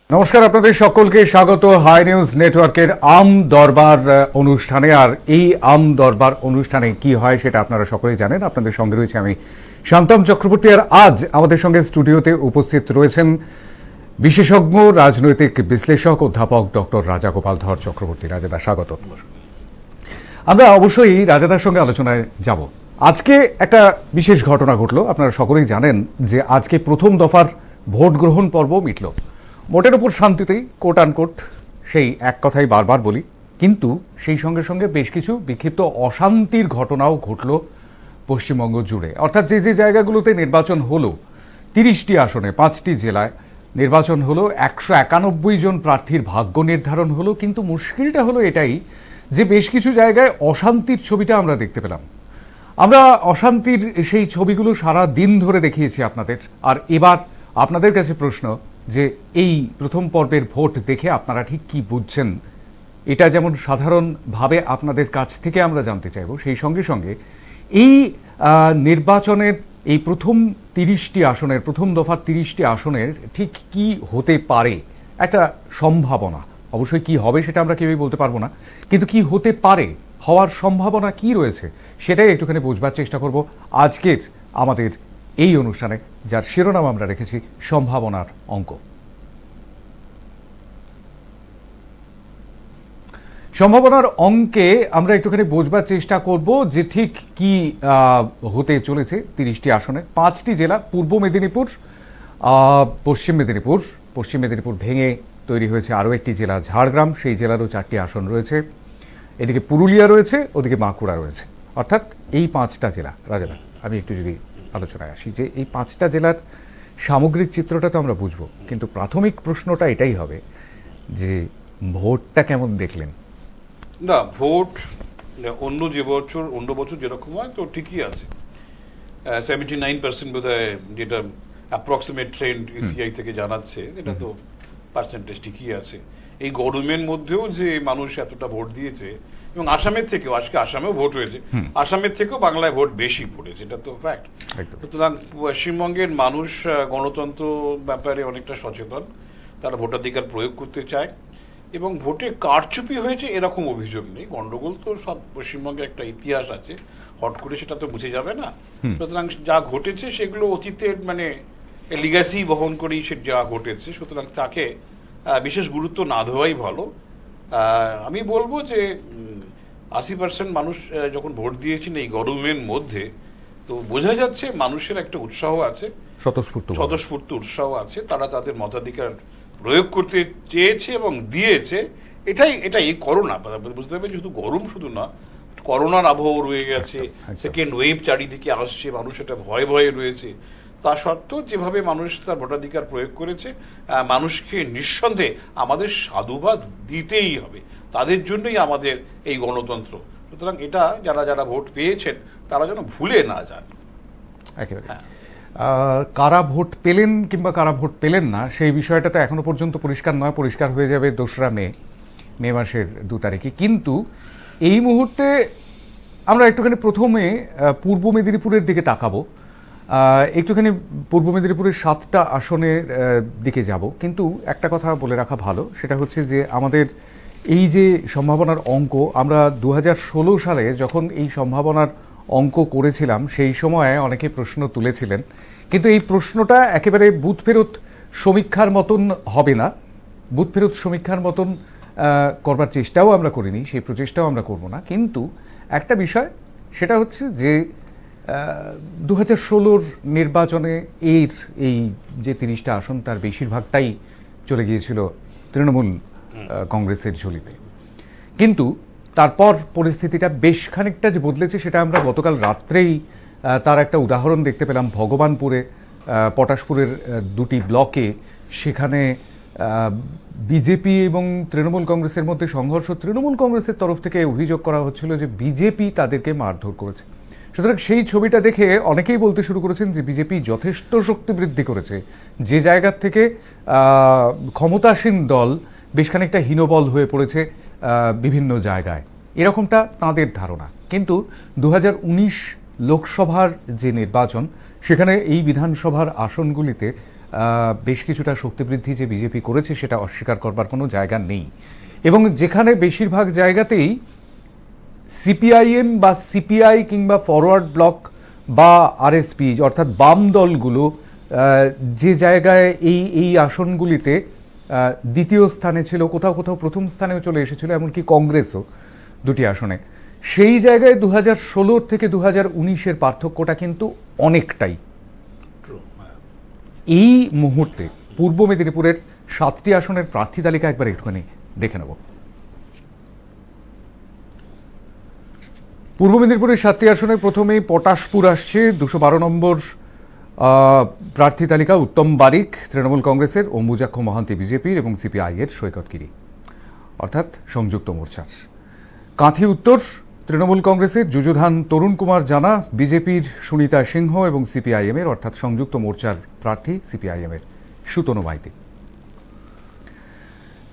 নমস্কার, আপনাদের সকলকে স্বাগত হাই নিউজ নেটওয়ার্কের আম দরবার অনুষ্ঠানে। আর এই আম দরবার অনুষ্ঠানে কি হয় সেটা আপনারা সকলেই জানেন। আপনাদের সঙ্গে রয়েছে আমি শান্তম চক্রবর্তী। আর আজ আমাদের সঙ্গে স্টুডিওতে উপস্থিত রয়েছেন বিশেষজ্ঞ রাজনৈতিক বিশ্লেষক অধ্যাপক ডক্টর রাজাগোপাল ধর চক্রবর্তী। রাজাদা, স্বাগত। আমরা অবশ্যই রাজাদার সঙ্গে আলোচনায় যাব। আজকে একটা বিশেষ ঘটনা ঘটলো। আপনারা সকলেই জানেন যে আজকে প্রথম দফার ভোট গ্রহণ পর্ব মিটল। মোটের উপর শান্তিতেই, কোট আনকোট, সেই এক কথাই বারবার বলি, কিন্তু সেই সঙ্গে সঙ্গে বেশ কিছু বিক্ষিপ্ত অশান্তির ঘটনাও ঘটল পশ্চিমবঙ্গ জুড়ে। অর্থাৎ যে যে জায়গাগুলোতে নির্বাচন হলো, 30টি আসনে 5টি জেলায় নির্বাচন হলো, 191 জন প্রার্থীর ভাগ্য নির্ধারণ হলো। কিন্তু মুশকিলটা হলো এটাই যে বেশ কিছু জায়গায় অশান্তির ছবিটা আমরা দেখতে পেলাম। আমরা অশান্তির সেই ছবিগুলো সারা দিন ধরে দেখিয়েছি আপনাদের। আর এবার আপনাদের কাছে প্রশ্ন যে এই প্রথম পর্বের ভোট দেখে আপনারা ঠিক কি বুঝছেন, এটা যেমন সাধারণভাবে আপনাদের কাছ থেকে আমরা জানতে চাইব, সেই সঙ্গে সঙ্গে এই নির্বাচনের এই প্রথম 30টি আসনের, প্রথম দফার 30টি আসনের ঠিক কি হতে পারে, একটা সম্ভাবনা। অবশ্যই কি হবে সেটা আমরা কেউই বলতে পারবো না, কিন্তু কি হতে পারে, হওয়ার সম্ভাবনা কি রয়েছে, সেটাই একটুখানি বোঝবার চেষ্টা করব আজকের আমাদের এই অনুষ্ঠানে, যার শিরোনাম আমরা রেখেছি সম্ভাবনার অঙ্ক। সম্ভাবনার অঙ্কে আমরা একটুখানি বোঝবার চেষ্টা করব যে ঠিক কি হতে চলেছে 30টি আসনে। 5টি জেলা, পূর্ব মেদিনীপুর, পশ্চিম মেদিনীপুর, পশ্চিম মেদিনীপুর ভেঙে তৈরি হয়েছে আরও একটি জেলা ঝাড়গ্রাম, সেই জেলারও 4টি আসন রয়েছে। এদিকে পুরুলিয়া রয়েছে, ওদিকে বাঁকুড়া রয়েছে। অর্থাৎ এই 5টা জেলা। রাজাদা, আমি একটু যদি আলোচনায় আসি যে এই 5টা জেলার সামগ্রিক চিত্রটা তো আমরা বুঝবো, কিন্তু প্রাথমিক প্রশ্নটা এটাই হবে যে ভোটটা কেমন দেখলেন? না, ভোট অন্য বছর যেরকম হয় তো ঠিকই আছে। 79% বোধ হয়, যেটা অ্যাপ্রক্সিমেট ট্রেন্ড ইসিআই থেকে জানাচ্ছে, এটা তো পার্সেন্টেজ ঠিকই আছে। এই গরমের মধ্যেও যে মানুষ এতটা ভোট দিয়েছে, এবং আসামের থেকেও, আজকে আসামেও ভোট হয়েছে, আসামের থেকেও বাংলায় ভোট বেশি পড়েছে, এটা তো ফ্যাক্ট। সুতরাং পশ্চিমবঙ্গের মানুষ গণতন্ত্র ব্যাপারে অনেকটা সচেতন, তারা ভোটাধিকার প্রয়োগ করতে চায়, এবং ভোটে কারচুপি হয়েছে এরকম অভিযোগ নেই। গন্ডগোল তো সব পশ্চিমবঙ্গে একটা ইতিহাস আছে, হট করে সেটা তো বুঝে যাবে না। সুতরাং যা ঘটেছে সেগুলো অতীতের লিগ্যাসি বহন করেই সে যা ঘটেছে, সুতরাং তাকে বিশেষ গুরুত্ব না দেওয়াই ভালো। আমি বলবো যে 80% মানুষ যখন ভোট দিয়েছেন এই গরমের মধ্যে, তো বোঝা যাচ্ছে মানুষের একটা উৎসাহ আছে, স্বতঃস্ফূর্ত উৎসাহ আছে, তারা তাদের মতাধিকার প্রয়োগ করতে চেয়েছে এবং দিয়েছে। এটাই করোনা, বুঝতে হবে, শুধু গরম শুধু না, করোনার আবহাওয়া রয়ে গেছে, সেকেন্ড ওয়েভ চারিদিকে আসছে, মানুষ এটা ভয়ে ভয়ে রয়েছে। তা সত্ত্বেও যেভাবে মানুষ তার ভোটাধিকার প্রয়োগ করেছে, মানুষকে নিঃসন্দেহে আমাদের সাধুবাদ দিতেই হবে। তাদের জন্যই আমাদের এই গণতন্ত্র। সুতরাং এটা যারা যারা ভোট পেয়েছেন তারা যেন ভুলে না যান। একেবারে কারা ভোট পেলেন কিংবা কারা ভোট পেলেন না সেই বিষয়টা তো এখনো পর্যন্ত পরিষ্কার নয়। পরিষ্কার হয়ে যাবে 2রা মে মাসের 2 তারিখে। কিন্তু এই মুহূর্তে আমরা একটুখানি প্রথমে পূর্ব মেদিনীপুরের দিকে তাকাবো, একটুখানি পূর্ব মেদিনীপুরের 7টা আসনের দিকে যাব। কিন্তু একটা কথা বলে রাখা ভালো, সেটা হচ্ছে যে আমাদের এই যে সম্ভাবনার অঙ্ক, আমরা 2016 সালে যখন এই সম্ভাবনার অঙ্ক করেছিলাম, সেই সময়ে অনেকে প্রশ্ন তুলেছিলেন, কিন্তু এই প্রশ্নটা একেবারে বুথ ফেরত সমীক্ষার মতন হবে না, বুথ ফেরত সমীক্ষার মতন করবার চেষ্টাও আমরা করিনি, সেই প্রচেষ্টাও আমরা করব না। কিন্তু একটা বিষয়, সেটা হচ্ছে যে 2016 নির্বাচনে এই যে 30টা আসন, তার বেশিরভাগটাই চলে গিয়েছিল তৃণমূল কংগ্রেসের ঝুলিতে। কিন্তু তারপর পরিস্থিতিটা বেশ খানিকটা যে বদলেছে, সেটা আমরা গতকাল রাত্রেই তার একটা উদাহরণ দেখতে পেলাম। ভগবানপুরে, পটাশপুরের 2টি ব্লকে, সেখানে বিজেপি এবং তৃণমূল কংগ্রেসের মধ্যে সংঘর্ষ। তৃণমূল কংগ্রেসের তরফ থেকে অভিযোগ করা হচ্ছিল যে বিজেপি তাদেরকে মারধর করেছে। সুতরাং সেই ছবিটা দেখে অনেকেই বলতে শুরু করেছেন যে বিজেপি যথেষ্ট শক্তি বৃদ্ধি করেছে, যে জায়গার থেকে ক্ষমতাসীন দল বেশ খানিকটা হীনবল হয়ে পড়েছে বিভিন্ন জায়গায়, এরকমটা তাঁদের ধারণা। কিন্তু 2019 লোকসভার যে নির্বাচন, সেখানে এই বিধানসভার আসনগুলিতে বেশ কিছুটা শক্তি বৃদ্ধি যে বিজেপি করেছে সেটা অস্বীকার করবার কোনো জায়গা নেই, এবং যেখানে বেশিরভাগ জায়গাতেই সিপিআইএম বা সিপিআই কিংবা ফরওয়ার্ড ব্লক বা আরএসপি অর্থাৎ বাম দলগুলো যে জায়গায় এই আসনগুলিতে দ্বিতীয় স্থানে ছিল, কোথাও কোথাও প্রথম স্থানেও চলে এসেছিল, এমনকি কংগ্রেসও দুটি আসনে, সেই জায়গায় 2016 থেকে 2019-এর পার্থক্যটা কিন্তু অনেকটাই। এই মুহূর্তে পূর্ব মেদিনীপুরের 7টি আসনের প্রার্থী তালিকা একবার একটুখানি দেখে নেব। পূর্ব মেদিনীপুরের 7টি আসনে প্রথমেই পটাশপুর আসছে, 212 নম্বর প্রার্থী তালিকা। উত্তম বারিক তৃণমূল কংগ্রেসের, অম্বুজাক্ষ মহান্তি বিজেপির এবং সিপিআই-এর সৈকত গিরি অর্থাৎ সংযুক্ত মোর্চার। কাঁথি উত্তর তৃণমূল কংগ্রেসের যুযুধান তরুণ কুমার জানা, বিজেপির সুনিতা সিংহ এবং সিপিআইএম-এর অর্থাৎ সংযুক্ত মোর্চার প্রার্থী সিপিআইএম-এর সুতনু মাইতি।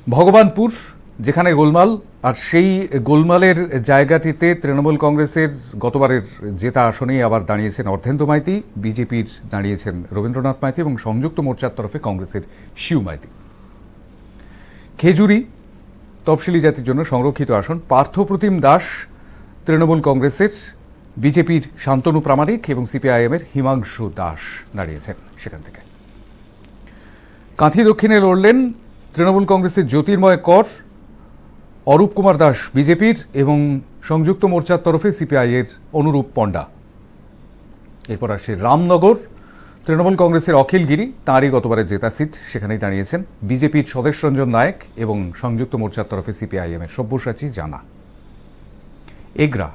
ভগবানপুর যেখানে গোলমাল, আর সেই গোলমালের জায়গাটিতে তৃণমূল কংগ্রেসের গতবারের জেতা আসনেই আবার দাঁড়িয়েছেন অর্ধেন্দু মাইতি, বিজেপির দাঁড়িয়েছেন রবীন্দ্রনাথ মাইতি এবং সংযুক্ত মোর্চার তরফে কংগ্রেসের শিউ মাইতি। খেজুরি তফসিলি জাতির জন্য সংরক্ষিত আসন, পার্থপ্রতিম দাস তৃণমূল কংগ্রেসের, বিজেপির শান্তনু প্রামাণিক এবং সিপিআইএম-এর হিমাংশু দাস দাঁড়িয়েছেন সেখান থেকে। কাঁথি দক্ষিণে লড়লেন তৃণমূল কংগ্রেসের জ্যোতির্ময় কর, অরূপ কুমার দাস বিজেপির এবং সংযুক্ত মোর্চার তরফে সিপিআই-এর অনুরূপ পণ্ডা। এরপর আসে রামনগর, তৃণমূল কংগ্রেসের অখিল গিরি, তাঁরই গতবারের জেতা সিট, সেখানেই দাঁড়িয়েছেন বিজেপির স্বদেশ রঞ্জন নায়েক এবং সংযুক্ত মোর্চার তরফে সিপিআইএম-এর সব্যসাচী জানা। এগরা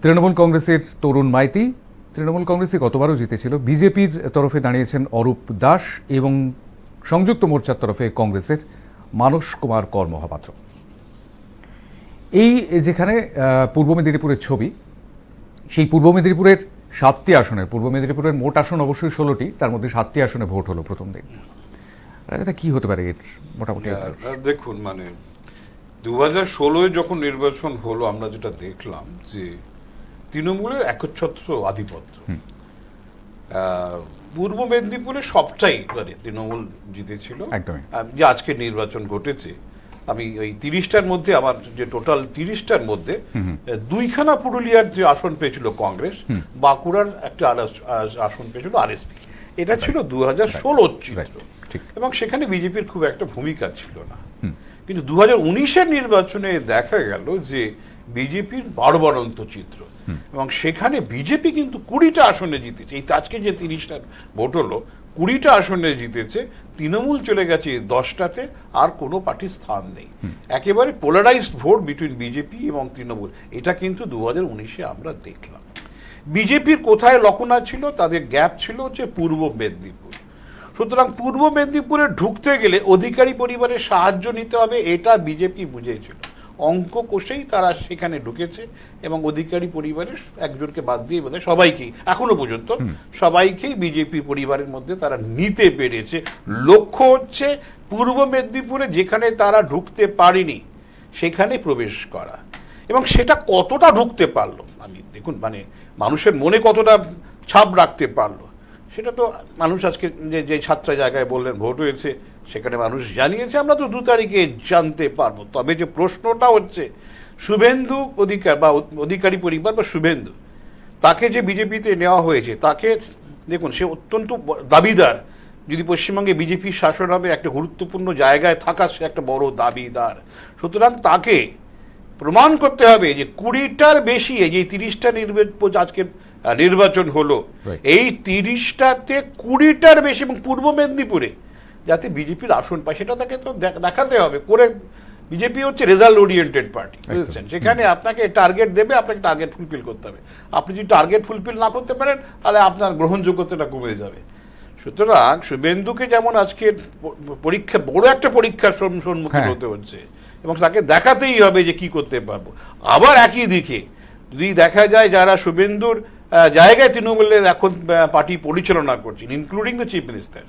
তৃণমূল কংগ্রেসের তরুণ মাইতি, তৃণমূল কংগ্রেসই গতবারও জিতেছিল, বিজেপির তরফে দাঁড়িয়েছেন অরূপ দাস এবং সংযুক্ত মোর্চার তরফে কংগ্রেসের মানস কুমার কর মহাপাত্র। এই যেখানে পূর্ব মেদিনীপুরের ছবি, সেই পূর্ব মেদিনীপুরের 7টি আসনের, পূর্ব মেদিনীপুরের মোট আসন অবশ্যই 16টি, তার মধ্যে 7টি আসনে ভোট হলো প্রথম দিন। এটা কি হতে পারে এর মোটামুটি? দেখুন, মানে 2016-এ যখন নির্বাচন হলো আমরা যেটা দেখলাম যে তৃণমূলের একচ্ছত্র আধিপত্য। পূর্ব মেদিনীপুরে সবটাই তৃণমূল জিতেছিল। যে আজকে নির্বাচন ঘটেছে, আমি ওই 30টার মধ্যে, আমার যে টোটাল 30টার মধ্যে 2খানা পুরুলিয়ার যে আসন পেয়েছিল কংগ্রেস, বাঁকুড়ার একটা আসন পেয়েছিল আরএসপি। এটা ছিল 2016 চিত্র, এবং সেখানে বিজেপির খুব একটা ভূমিকা ছিল না। কিন্তু 2019-এর নির্বাচনে দেখা গেল যে বিজেপির বাড়বাড়ন্ত চিত্র, এবং সেখানে বিজেপি কিন্তু 20টা আসনে জিতেছে। এই আজকে যে 30টা ভোট হলো, 20টা আসনে জিতেছে, তৃণমূল চলে গেছে 10টাতে, আর কোনো পার্টির স্থান নেই। একেবারে পোলারাইজড ভোট বিটুইন বিজেপি এবং তৃণমূল, এটা কিন্তু 2019-এ আমরা দেখলাম। বিজেপির কোথায় লক্ষণা ছিল? তাদের গ্যাপ ছিল হচ্ছে পূর্ব মেদিনীপুর। সুতরাং পূর্ব মেদিনীপুরে ঢুকতে গেলে অধিকারী পরিবারের সাহায্য নিতে হবে, এটা বিজেপি বুঝেছিল। অঙ্ক কষেই তারা সেখানে ঢুকেছে, এবং অধিকারী পরিবারের একজনকে বাদ দিয়ে বোধহয় সবাইকেই, এখনো পর্যন্ত সবাইকেই বিজেপি পরিবারের মধ্যে তারা নিতে পেরেছে। লক্ষ্য হচ্ছে পূর্ব মেদিনীপুরে যেখানে তারা ঢুকতে পারেনি সেখানে প্রবেশ করা, এবং সেটা কতটা ঢুকতে পারলো, আমি দেখুন, মানে মানুষের মনে কতটা ছাপ রাখতে পারলো, সেটা তো মানুষ আজকে যে 7টা জায়গায় বললেন ভোট হয়েছে, সেখানে মানুষ জানিয়েছে, আমরা তো 2 তারিখে জানতে পারবো। তবে যে প্রশ্নটা হচ্ছে, শুভেন্দু অধিকার বা অধিকারী পরিবার বা শুভেন্দু, তাকে যে বিজেপিতে নেওয়া হয়েছে, তাকে দেখুন, সে অত্যন্ত দাবিদার। যদি পশ্চিমবঙ্গে বিজেপির শাসন হবে, একটা গুরুত্বপূর্ণ জায়গায় থাকা সে একটা বড় দাবিদার। সুতরাং তাকে প্রমাণ করতে হবে যে 20টার বেশি, এই 30টা আজকে নির্বাচন হলো, এই 30টাতে 20টার বেশি এবং পূর্ব মেদিনীপুরে যাতে বিজেপির আসন পায়, সেটা তাকে তো দেখাতে হবে করে। বিজেপি হচ্ছে রেজাল্ট ওরিয়েন্টেড পার্টি, বুঝেছেন? সেখানে আপনাকে টার্গেট দেবে, আপনাকে টার্গেট ফুলফিল করতে হবে। আপনি যদি টার্গেট ফুলফিল না করতে পারেন, তাহলে আপনার গ্রহণযোগ্যতাটা কমে যাবে। সুতরাং শুভেন্দুকে যেমন আজকে পরীক্ষা, বড় একটা পরীক্ষার সম্মুখীন হতে হচ্ছে, এবং তাকে দেখাতেই হবে যে কি করতে পারবো। আবার একই দিকে যদি দেখা যায় যারা শুভেন্দুর জায়গায় তৃণমূলের এখন পার্টি পরিচালনা করছেন, ইনক্লুডিং দ্য চিফ মিনিস্টার,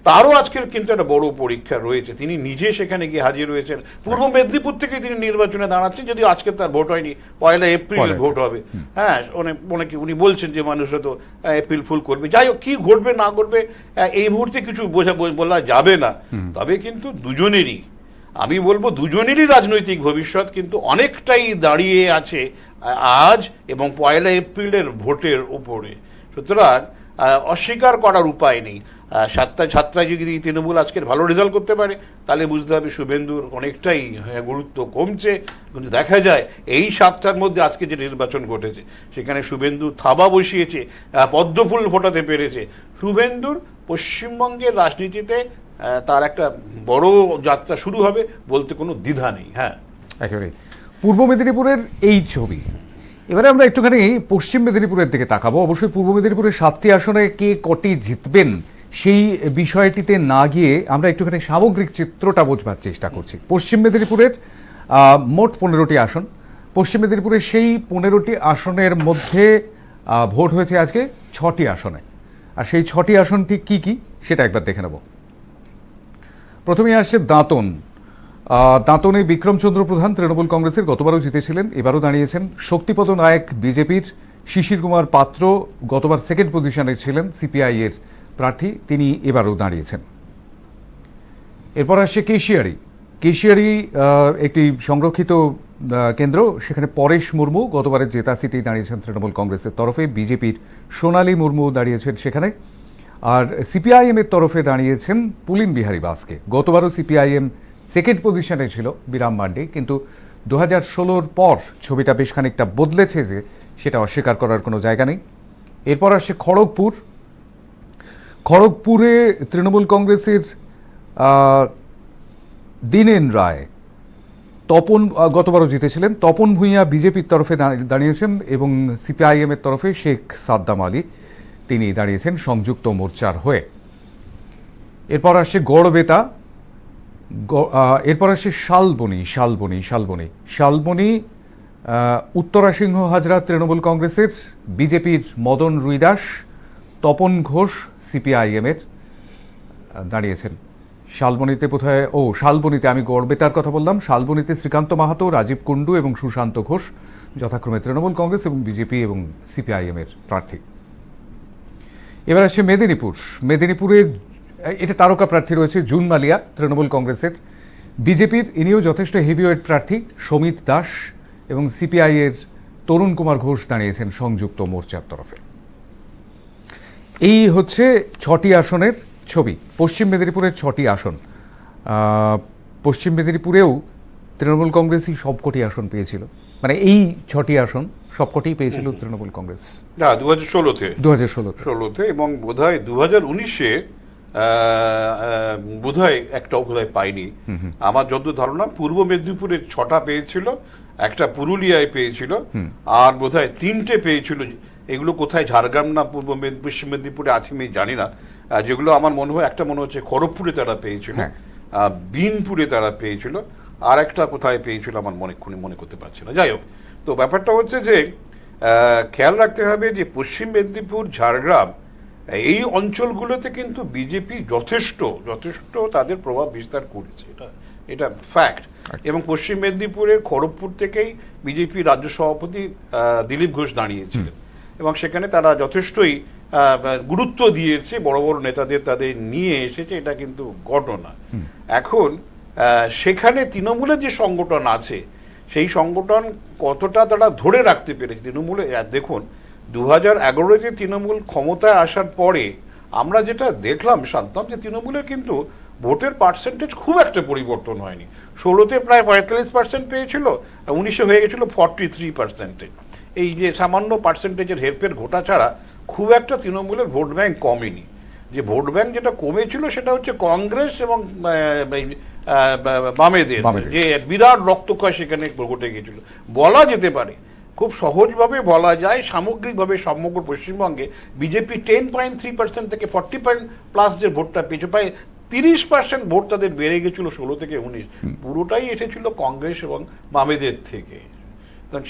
তারও আজকের কিন্তু একটা বড় পরীক্ষা রয়েছে। তিনি নিজে সেখানে গিয়ে হাজির হয়েছেন। পূর্ব মেদিনীপুর থেকে তিনি নির্বাচনে দাঁড়াচ্ছেন, যদিও আজকে তার ভোট হয়নি, 1 এপ্রিল ভোট হবে। হ্যাঁ, অনেকে উনি বলছেন যে মানুষ হয়তো এপ্রিল ফুল করবে। যাই হোক, কি ঘটবে না ঘটবে এই মুহূর্তে কিছু বলা যাবে না। তবে কিন্তু দুজনেরই, আমি বলবো দুজনেরই রাজনৈতিক ভবিষ্যৎ কিন্তু অনেকটাই দাঁড়িয়ে আছে আজ এবং 1 এপ্রিলের ভোটের উপরে। সুতরাং অস্বীকার করার উপায় নেই। ছাত্রায় যদি তৃণমূল আজকের ভালো রেজাল্ট করতে পারে, তাহলে বুঝতে হবে শুভেন্দুর অনেকটাই গুরুত্ব কমছে। কিন্তু দেখা যায় এই 7টার মধ্যে আজকে যে নির্বাচন ঘটেছে, সেখানে শুভেন্দু থাবা বসিয়েছে, পদ্মফুল ফোটাতে পেরেছে। শুভেন্দুর পশ্চিমবঙ্গের রাজনীতিতে তার একটা বড় যাত্রা শুরু হবে বলতে কোনো দ্বিধা নেই। হ্যাঁ, একেবারে পূর্ব মেদিনীপুরের এই ছবি। এবারে আমরা একটুখানি পশ্চিম মেদিনীপুরের দিকে তাকাবো। অবশ্যই পূর্ব মেদিনীপুরের 7টি আসনে কে কটি জিতবেন সেই বিষয়টিতে না গিয়ে আমরা একটুখানি সামগ্রিক চিত্রটা বোঝবার চেষ্টা করছি। পশ্চিম মেদিনীপুরের মোট 15টি আসন। পশ্চিম মেদিনীপুরের সেই 15টি আসনের মধ্যে ভোট হয়েছে আজকে 6টি আসনে। আর সেই 6টি আসনটি কি কি সেটা একবার দেখে নেব। প্রথমেই আসছে দাঁতন। দাঁতনে বিক্রমচন্দ্র প্রধান তৃণমূল কংগ্রেসের, গতবারও জিতেছিলেন, এবারও দাঁড়িয়েছেন। শক্তিপদ নায়ক বিজেপির, শিশির কুমার পাত্র গতবার সেকেন্ড পজিশনে ছিলেন, সিপিআই এর প্রার্থী, তিনি এবারও দাঁড়িয়েছেন। এরপর আসছে কেশিয়ারি। কেশিয়ারি একটি সংরক্ষিত কেন্দ্র, সেখানে পরেশ মুর্মু গতবারের জেতা সিটেই দাঁড়িয়েছেন তৃণমূল কংগ্রেসের তরফে। বিজেপির সোনালী মুর্মু দাঁড়িয়েছেন সেখানে। আর সিপিআইএম এর তরফে দাঁড়িয়েছেন পুলিন বিহারী বাসকে। গতবারও সিপিআইএম সেকেন্ড পজিশনে ছিল বিরাম মান্ডি, কিন্তু 2016-র পর ছবিটা বেশ খানিকটা বদলেছে, যে সেটা অস্বীকার করার কোনো জায়গা নেই। এরপর আসছে খড়গপুর। খড়গপুরে তৃণমূল কংগ্রেসের দীনেন রায়, তপন গতবারও জিতেছিলেন। তপন ভূঁইয়া বিজেপির তরফে দাঁড়িয়েছেন এবং সিপিআইএম এর তরফে শেখ সাদ্দাম আলী, তিনি দাঁড়িয়েছেন সংযুক্ত মোর্চার হয়ে। এরপর আসছে গড়বেতা। এরপর আসছে শালবনী। শালবনী উত্তরা সিংহ হাজরা তৃণমূল কংগ্রেসের, বিজেপির মদন রুইদাস, তপন ঘোষ সিপিআইএম এর দাঁড়িয়েছেন। শালবনীতে কোথায়, শালবনীতে আমি গড়বেতার কথা বললাম। শালবনীতে শ্রীকান্ত মাহাতো, রাজীব কুণ্ডু এবং সুশান্ত ঘোষ যথাক্রমে তৃণমূল কংগ্রেস এবং বিজেপি এবং সিপিআইএম এর প্রার্থী। এবার আসছে মেদিনীপুর। মেদিনীপুরে এটা তারকা প্রার্থী রয়েছে জুন মালিয়া তৃণমূল কংগ্রেসের, বিজেপির ইনিও যথেষ্ট হেভিওয়েট প্রার্থী সমিত দাস এবং সিপিআই এর তরুণ কুমার ঘোষ দাঁড়িয়েছেন সংযুক্ত মোর্চার তরফে। এই হচ্ছে 6টি আসনের ছবি। পশ্চিম মেদিনীপুরের 6টি আসন। পশ্চিম মেদিনীপুরেও তৃণমূল কংগ্রেসই সবকটি আসন পেয়েছিল, মানে এই 6টি আসন সবকটি পেয়েছিল তৃণমূল কংগ্রেস। না, 2016-তে এবং বোধহয় 2019-এ বোধহয় একটাও বোধহয় পাইনি। আমার যত ধারণা পূর্ব মেদিনীপুরের 6টা পেয়েছিল, একটা পুরুলিয়ায় পেয়েছিল, আর বোধহয় 3টে পেয়েছিল। এগুলো কোথায়, ঝাড়গ্রাম না পশ্চিম মেদিনীপুরে আছে আমি জানি না। যেগুলো আমার মনে হয়, একটা মনে হচ্ছে খড়গপুরে তারা পেয়েছিল, বিনপুরে তারা পেয়েছিল, আর একটা কোথায় পেয়েছিল আমার মনে করতে পারছি না। যাই হোক, তো ব্যাপারটা হচ্ছে যে খেয়াল রাখতে হবে যে পশ্চিম মেদিনীপুর, ঝাড়গ্রাম এই অঞ্চলগুলোতে কিন্তু বিজেপি যথেষ্ট তাদের প্রভাব বিস্তার করেছে, এটা ফ্যাক্ট। এবং পশ্চিম মেদিনীপুরের খড়গপুর থেকেই বিজেপি রাজ্য সভাপতি দিলীপ ঘোষ দাঁড়িয়েছিলেন এবং সেখানে তারা যথেষ্টই গুরুত্ব দিয়েছে, বড় বড় নেতাদের তাদের নিয়ে এসেছে, এটা কিন্তু ঘটনা। এখন সেখানে তৃণমূলের যে সংগঠন আছে, সেই সংগঠন কতটা তারা ধরে রাখতে পেরেছে তৃণমূলে। দেখুন, 2011-তে তৃণমূল ক্ষমতায় আসার পরে আমরা যেটা দেখলাম শান্তম, যে তৃণমূলের কিন্তু ভোটের পার্সেন্টেজ খুব একটা পরিবর্তন হয়নি। 16-তে প্রায় 45% পেয়েছিল, 19-এ হয়ে গেছিল 43%। এই যে সামান্য পার্সেন্টেজের হেরফের ঘটা ছাড়া খুব একটা তৃণমূলের ভোট ব্যাংক কমেনি। যে ভোট ব্যাংক যেটা কমেছিল সেটা হচ্ছে কংগ্রেস এবং বামেদের, যে বিরাট রক্তক্ষয় সেখানে ঘটে গিয়েছিল। বলা যেতে পারে, খুব সহজভাবে বলা যায়, সামগ্রিকভাবে সমগ্র পশ্চিমবঙ্গে বিজেপি 10.3% থেকে 40+ যে ভোটটা পেয়েছে, প্রায় 30% ভোট তাদের বেড়ে গেছিল 16 থেকে 19। পুরোটাই এসেছিল কংগ্রেস এবং বামেদের থেকে।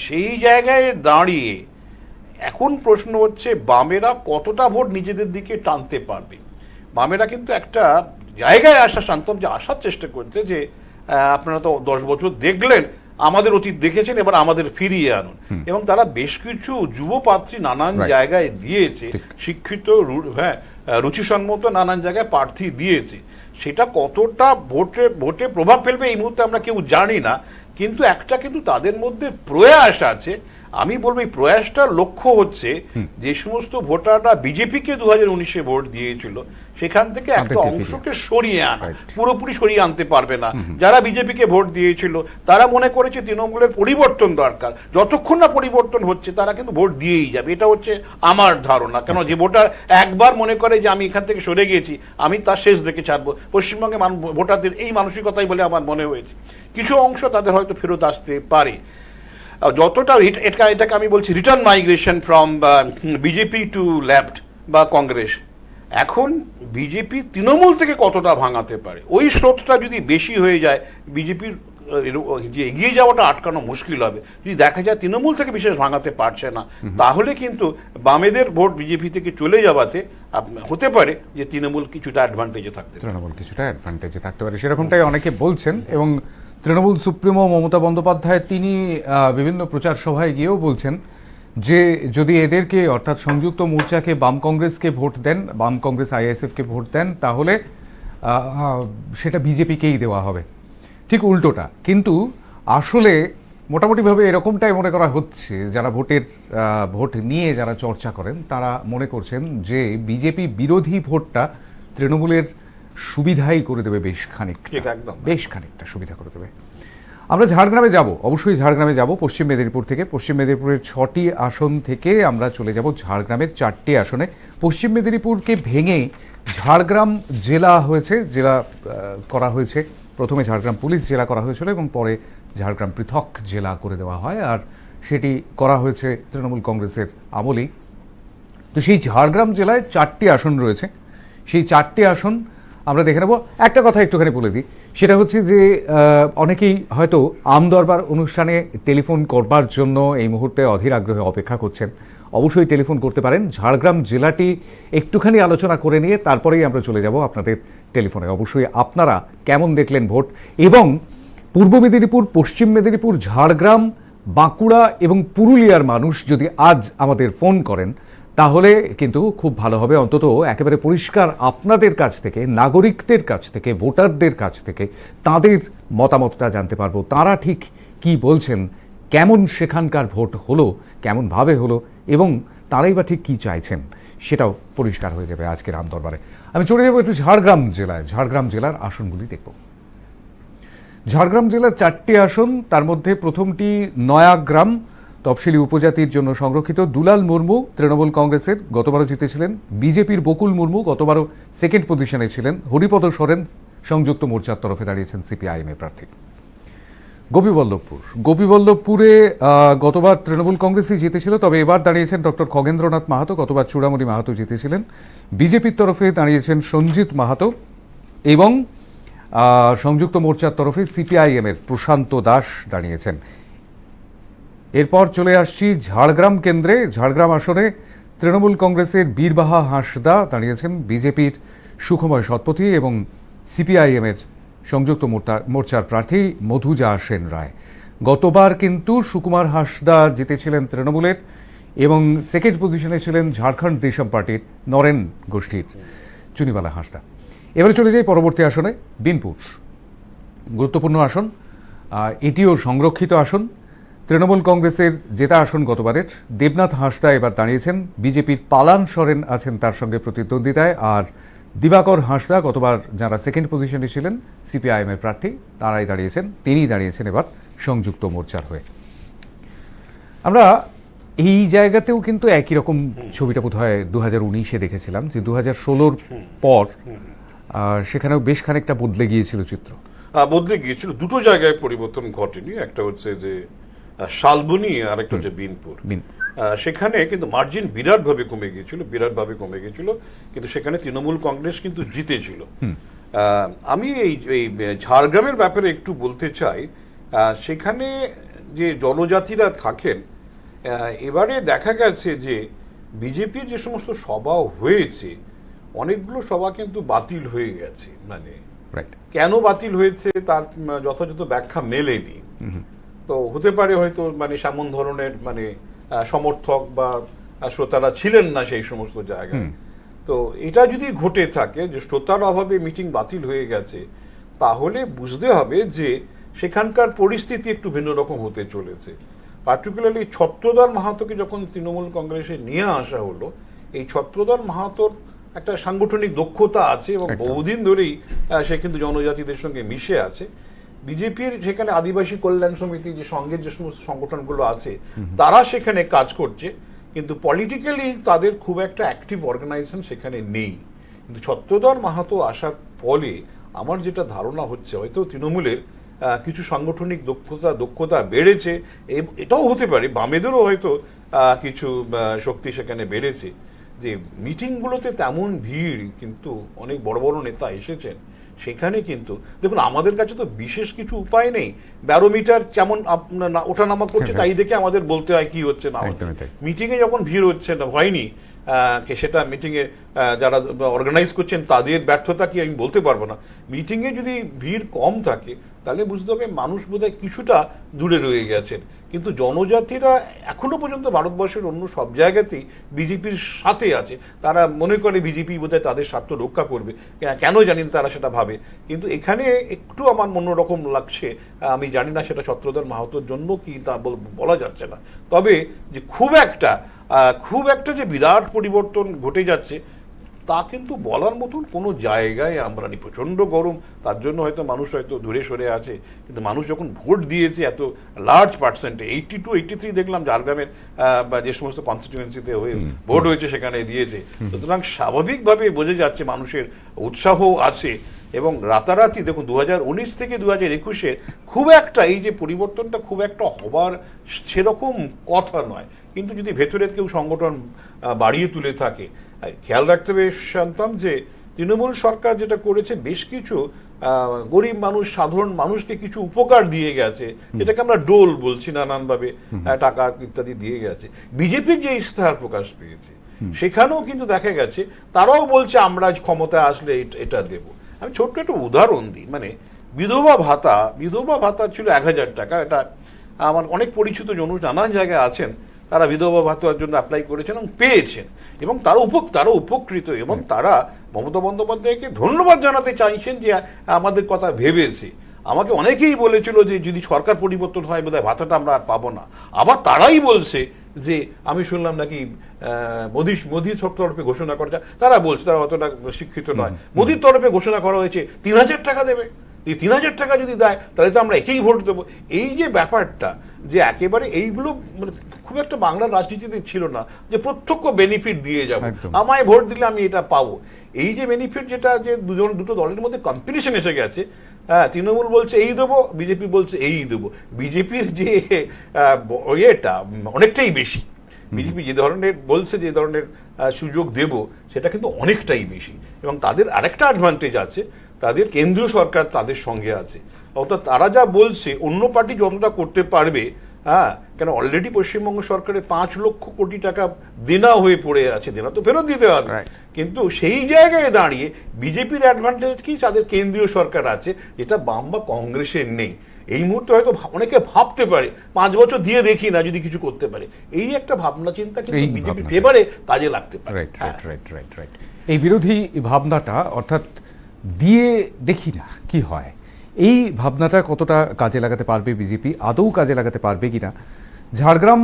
সেই জায়গায় দাঁড়িয়ে এখন প্রশ্ন হচ্ছে বামেরা কতটা ভোট নিজেদের দিকে টানতে পারবে। বামেরা কিন্তু একটা জায়গায় আসা শান্তম যে আসার চেষ্টা করছে যে আপনারা তো 10 বছর দেখলেন, আমাদের অতীত দেখেছেন, এবার আমাদের ফিরিয়ে আনুন। এবং তারা বেশ কিছু যুবপাত্রী নানান জায়গায় দিয়েছে, শিক্ষিত রুচিসম্মত নানান জায়গায় প্রার্থী দিয়েছে। সেটা কতটা ভোটে প্রভাব ফেলবে এই মুহূর্তে আমরা কেউ জানি না, কিন্তু একটা কিন্তু তাদের মধ্যে প্রয়াস আছে। আমি বলবো এই প্রয়াসটার লক্ষ্য হচ্ছে যে সমস্ত ভোটাররা বিজেপিকে 2019-এ ভোট দিয়েছিল সেখান থেকে একটা অংশকে সরিয়ে আনা, পুরোপুরি সরিয়ে আনতে পারবে না। যারা বিজেপিকে ভোট দিয়েছিল তারা মনে করেছে তৃণমূলের পরিবর্তন দরকার, যতক্ষণ না পরিবর্তন হচ্ছে তারা কিন্তু ভোট দিয়েই যাবে, এটা হচ্ছে আমার ধারণা। কেন যে ভোটার একবার মনে করে যে আমি এখান থেকে সরে গিয়েছি, আমি তার শেষ দেখে ছাড়বো, পশ্চিমবঙ্গে ভোটারদের এই মানসিকতাই বলে আমার মনে হয়েছে। কিছু অংশ তাদের হয়তো ফেরত আসতে পারে, যতটা এটাকে আমি বলছি return migration from BJP to left বা কংগ্রেস। এখন বিজেপি তৃণমূল থেকে কতটা ভাঙাতে পারে, ওই স্রোতটা যদি বেশি হয়ে যায় বিজেপির যে এগিয়ে যাওয়াটা আটকানো মুশকিল হবে। যদি দেখা যায় তৃণমূল থেকে বিশেষ ভাঙাতে পারছে না, তাহলে কিন্তু বামেদের ভোট বিজেপি থেকে চলে যাওয়াতে হতে পারে যে তৃণমূল কিছুটা অ্যাডভান্টেজে থাকতে পারে, সেরকমটাই অনেকে বলছেন। এবং তৃণমূল সুপ্রিমো মমতা বন্দ্যোপাধ্যায় তিনি বিভিন্ন প্রচার সভায় গিয়েও বলছেন যে যদি এদেরকে অর্থাৎ সংযুক্ত মোর্চাকে, বাম কংগ্রেসকে ভোট দেন, বাম কংগ্রেস আইএসএফকে ভোট দেন, তাহলে সেটা বিজেপিকেই দেওয়া হবে। ঠিক উল্টোটা কিন্তু আসলে মোটামুটিভাবে এরকমটাই মনে করা হচ্ছে। যারা ভোট নিয়ে যারা চর্চা করেন তারা মনে করছেন যে বিজেপি বিরোধী ভোটটা তৃণমূলের সুবিধাই করে দেবে, বেশ খানিকটা সুবিধা করে দেবে। আমরা ঝাড়গ্রামে যাব, অবশ্যই ঝাড়গ্রামে যাব পশ্চিম মেদিনীপুর থেকে। পশ্চিম মেদিনীপুরের 6টি আসন থেকে আমরা চলে যাব ঝাড়গ্রামের 4টি আসনে। পশ্চিম মেদিনীপুরকে ভেঙে ঝাড়গ্রাম জেলা করা হয়েছে। প্রথমে ঝাড়গ্রাম পুলিশ জেলা করা হয়েছিল এবং পরে ঝাড়গ্রাম পৃথক জেলা করে দেওয়া হয়, আর সেটি করা হয়েছে তৃণমূল কংগ্রেসের আমলেই। তো সেই ঝাড়গ্রাম জেলায় 4টি আসন রয়েছে। সেই 4টি আসন আমরা দেখে নেব। একটা কথা একটুখানি বলে দিই, সেটা হচ্ছে যে অনেকেই হয়তো আমদরবার অনুষ্ঠানে টেলিফোন করবার জন্য এই মুহূর্তে অধীর আগ্রহে অপেক্ষা করছেন। অবশ্যই টেলিফোন করতে পারেন। ঝাড়গ্রাম জেলাটি একটুখানি আলোচনা করে নিয়ে তারপরেই আমরা চলে যাব আপনাদের টেলিফোনে। অবশ্যই আপনারা কেমন দেখলেন ভোট, এবং পূর্ব মেদিনীপুর, পশ্চিম মেদিনীপুর, ঝাড়গ্রাম, বাঁকুড়া এবং পুরুলিয়ার মানুষ যদি আজ আমাদের ফোন করেন তাহলে কিন্তু খুব ভালো হবে। অন্তত একেবারে পরিষ্কার আপনাদের কাছ থেকে, নাগরিকদের কাছ থেকে, ভোটারদের কাছ থেকে তাদের মতামতটা জানতে পারবো। তারা ঠিক কি বলছেন, কেমন সেখানকার ভোট হলো, কেমনভাবে হলো, এবং তারাই বা ঠিক কী চাইছেন, সেটাও পরিষ্কার হয়ে যাবে আজকের আমদরবারে। আমি চলে যাবো একটু ঝাড়গ্রাম জেলায়। ঝাড়গ্রাম জেলার আসনগুলি দেখব। ঝাড়গ্রাম জেলার 4টি আসন, তার মধ্যে প্রথমটি নয়াগ্রাম, তফসিলি উপজাতির জন্য সংরক্ষিত। দুলাল মুর্মু তৃণমূল কংগ্রেসের, গতবারও জিতেছিলেন। বিজেপির বকুল মুর্মু গতবারও সেকেন্ড পজিশনে ছিলেন। হরিপদ সোরেন সংযুক্ত মোর্চার তরফে দাঁড়িয়েছেন সিপিআইএম এর প্রার্থী। গোপীবল্লভপুরে গতবার তৃণমূল কংগ্রেসই জিতেছিল, তবে এবার দাঁড়িয়েছেন ডক্টর খগেন্দ্রনাথ মাহাতো। গতবার চূড়ামণি মাহাতো জিতেছিলেন। বিজেপির তরফে দাঁড়িয়েছেন সঞ্জিত মাহাতো, এবং সংযুক্ত মোর্চার তরফে সিপিআইএম এর প্রশান্ত দাস দাঁড়িয়েছেন। এরপর চলে আসছি ঝাড়গ্রাম কেন্দ্রে। ঝাড়গ্রাম আসনে তৃণমূল কংগ্রেসের বীরবাহা হাঁসদা দাঁড়িয়েছেন, বিজেপির সুখময় শতপথী এবং সিপিআইএম এর সংযুক্ত মোর্চার প্রার্থী মধুজা সেন রায়। গতবার কিন্তু সুকুমার হাঁসদা জিতেছিলেন তৃণমূলের, এবং সেকেন্ড পজিশনে ছিলেন ঝাড়খণ্ড দেশম পার্টির নরেন গোষ্ঠীর চুনিবালা হাঁসদা। এবারে চলে যাই পরবর্তী আসনে, বিনপুর। গুরুত্বপূর্ণ আসন, এটিও সংরক্ষিত আসন। তৃণমূল কংগ্রেসের জেতা আসন গতবারের। দেবনাথ হাঁসদা এবার দাঁড়িয়েছেন, বিজেপির পালান সরেন আছেন তার সঙ্গে প্রতিদ্বন্দ্বিতায়, আর দিবাকর হাঁসদা গতবার যারা সেকেন্ড পজিশনে ছিলেন সিপিআইএম এর প্রার্থী তিনি দাঁড়িয়েছেন এবার সংযুক্ত মোর্চার হয়ে। আমরা এই জায়গাতেও কিন্তু একই রকম ছবিটা বোধহয় 2019-এ দেখেছিলাম, যে 2016-র পর সেখানেও বেশ খানিকটা বদলে গিয়েছিল চিত্র। দুটো জায়গায় পরিবর্তন ঘটেনি, একটা হচ্ছে যে শালবনী আর একটা হচ্ছে বিনপুর। সেখানে কিন্তু মার্জিন বিরাটভাবে কমে গিয়েছিল, কিন্তু সেখানে তৃণমূল কংগ্রেস কিন্তু জিতেছিল। আমি এই ঝাড়গ্রামের ব্যাপারে একটু বলতে চাই। সেখানে যে জনজাতিরা থাকেন, এবারে দেখা গেছে যে বিজেপির যে সমস্ত সভা হয়েছে অনেকগুলো সভা কিন্তু বাতিল হয়ে গেছে, মানে রাইট। কেন বাতিল হয়েছে তার যথাযথ ব্যাখ্যা মেলেনি। তো হতে পারে হয়তো মানে সেমন ধরনের মানে সমর্থক বা শ্রোতারা ছিলেন না সেই সমস্ত জায়গায়। তো এটা যদি ঘটে থাকে যে শ্রোতার অভাবে মিটিং বাতিল হয়ে গেছে, তাহলে বুঝতে হবে যে সেখানকার পরিস্থিতি একটু ভিন্ন রকম হতে চলেছে। পার্টিকুলারলি ছত্রধর মাহাতোকে যখন তৃণমূল কংগ্রেসে নিয়ে আসা হলো, এই ছত্রধর মাহাতোর একটা সাংগঠনিক দক্ষতা আছে এবং বহুদিন ধরেই সে কিন্তু জনজাতিদের সঙ্গে মিশে আছে। বিজেপির সেখানে আদিবাসী কল্যাণ সমিতি যে সঙ্গের যে সমস্ত সংগঠনগুলো আছে তারা সেখানে কাজ করছে, কিন্তু পলিটিক্যালি তাদের খুব একটা অ্যাক্টিভ অর্গানাইজেশন সেখানে নেই। কিন্তু ছত্রধর মাহাতো আসার ফলে আমার যেটা ধারণা হচ্ছে হয়তো তৃণমূলের কিছু সাংগঠনিক দক্ষতা বেড়েছে। এটাও হতে পারে বামেদেরও হয়তো কিছু শক্তি সেখানে বেড়েছে, যে মিটিংগুলোতে তেমন ভিড়, কিন্তু অনেক বড় বড় নেতা এসেছেন সেখানে। কিন্তু দেখুন আমাদের কাছে তো বিশেষ কিছু উপায় নেই, ব্যারোমিটার যেমন ওঠানামা করছে তাই দেখে আমাদের বলতে হয় কি হচ্ছে না হচ্ছে। মিটিংয়ে যখন ভিড় হচ্ছে না হয়নি, সেটা মিটিংয়ে যারা অর্গানাইজ করছেন তাদের ব্যর্থতা কি আমি বলতে পারবো না। মিটিংয়ে যদি ভিড় কম থাকে তাহলে বুঝতে হবে মানুষ বোধহয় কিছুটা দূরে রয়ে গেছেন। কিন্তু জনজাতিরা এখনো পর্যন্ত ভারতবর্ষের অন্য সব জায়গাতেই বিজেপির সাথে আছে। তারা মনে করে বিজেপি বোধহয় তাদের স্বার্থ রক্ষা করবে, কেন জানি না তারা সেটা ভাবে। কিন্তু এখানে একটু আমার অন্যরকম লাগছে, আমি জানি না সেটা ছত্রধর মাহাতোর জন্য কি তা বলা যাচ্ছে না। তবে যে খুব একটা যে বিরাট পরিবর্তন ঘটে যাচ্ছে তা কিন্তু বলার মতন কোনো জায়গায় আমরা নেই। প্রচণ্ড গরম, তার জন্য হয়তো মানুষ হয়তো দূরে সরে আছে, কিন্তু মানুষ যখন ভোট দিয়েছে এত লার্জ পার্সেন্টে 82-83 দেখলাম ঝাড়গ্রামের বা যে সমস্ত কনস্টিটিউয়েন্সিতে হয়ে ভোট হয়েছে সেখানে দিয়েছে। সুতরাং স্বাভাবিকভাবে বোঝা যাচ্ছে মানুষের উৎসাহ আছে। এবং রাতারাতি দেখুন 2019 থেকে 2021 খুব একটা এই যে পরিবর্তনটা খুব একটা হবার সেরকম কথা নয়, কিন্তু যদি ভেতরে কেউ সংগঠন বাড়িয়ে তুলে থাকে। খেয়াল রাখতে হবে শান্তম যে তৃণমূল সরকার যেটা করেছে বেশ কিছু গরিব মানুষ সাধারণ মানুষকে কিছু উপকার দিয়ে গেছে, যেটাকে আমরা ডোল বলছি নানানভাবে টাকা ইত্যাদি দিয়ে গেছে। বিজেপির যে ইস্তেহার প্রকাশ পেয়েছে সেখানেও কিন্তু দেখা গেছে তারাও বলছে আমরা ক্ষমতায় আসলে এটা দেব। আমি ছোট্ট একটা উদাহরণ দিই, মানে বিধবা ভাতা ছিল 1000 টাকা। এটা আমার অনেক পরিচিত জন নানান জায়গায় আছেন, তারা বিধবা ভাতার জন্য অ্যাপ্লাই করেছেন এবং পেয়েছেন, এবং তারা উপকৃত, এবং তারা মমতা বন্দ্যোপাধ্যায়কে ধন্যবাদ জানাতে চাইছেন যে আমাদের কথা ভেবেছে। আমাকে অনেকেই বলেছিল যে যদি সরকার পরিবর্তন হয় বোধহয় ভাতাটা আমরা আর পাবো না। আবার তারাই বলছে যে আমি শুনলাম নাকি মোদির তরফে ঘোষণা করা যায়, তারা বলছে তারা অতটা শিক্ষিত নয়, মোদির তরফে ঘোষণা করা হয়েছে 3000 টাকা দেবে। এই 3000 টাকা যদি দেয় তাহলে তো আমরা একেই ভোট দেবো। এই যে ব্যাপারটা যে একেবারে এইগুলো মানে খুব একটা বাংলার রাজনীতিতে ছিল না, যে প্রত্যক্ষ বেনিফিট দিয়ে যাবো, আমায় ভোট দিলে আমি এটা পাবো। এই যে বেনিফিট, যেটা যে দুটো দলের মধ্যে কম্পিটিশন এসে গেছে। তৃণমূল বলছে এই দেবো, বিজেপি বলছে এই দেবো। বিজেপির যে ইয়েটা অনেকটাই বেশি, বিজেপি যে ধরনের বলছে যে ধরনের সুযোগ দেব সেটা কিন্তু অনেকটাই বেশি। এবং তাদের আরেকটা অ্যাডভান্টেজ আছে, তাদের কেন্দ্রীয় সরকার তাদের সঙ্গে আছে। অর্থাৎ তারা যা বলছে অন্য পার্টি যতটা করতে পারবে, কেন অলরেডি পশ্চিমবঙ্গ সরকারের 5 লক্ষ কোটি টাকা দেনা হয়ে পড়ে আছে, দেনা তো ফেরত দিতে হবে। কিন্তু সেই জায়গায় দাঁড়িয়ে বিজেপির অ্যাডভান্টেজ কি, তাদের কেন্দ্রীয় সরকার আছে, যেটা বাম বা কংগ্রেসের নেই। এই মুহূর্তে হয়তো অনেকে ভাবতে পারে 5 বছর দিয়ে দেখি না যদি কিছু করতে পারে, এই একটা ভাবনা চিন্তা কিন্তু বিজেপি ফেভারে কাজে লাগতে পারে। রাইট। এই বিরোধী ভাবনাটা, অর্থাৎ দিয়ে দেখি না কি হয়, এই ভাবনাটা কতটা কাজে লাগাতে পারবে বিজেপি, আদৌ কাজে লাগাতে পারবে কিনা। ঝাড়গ্রাম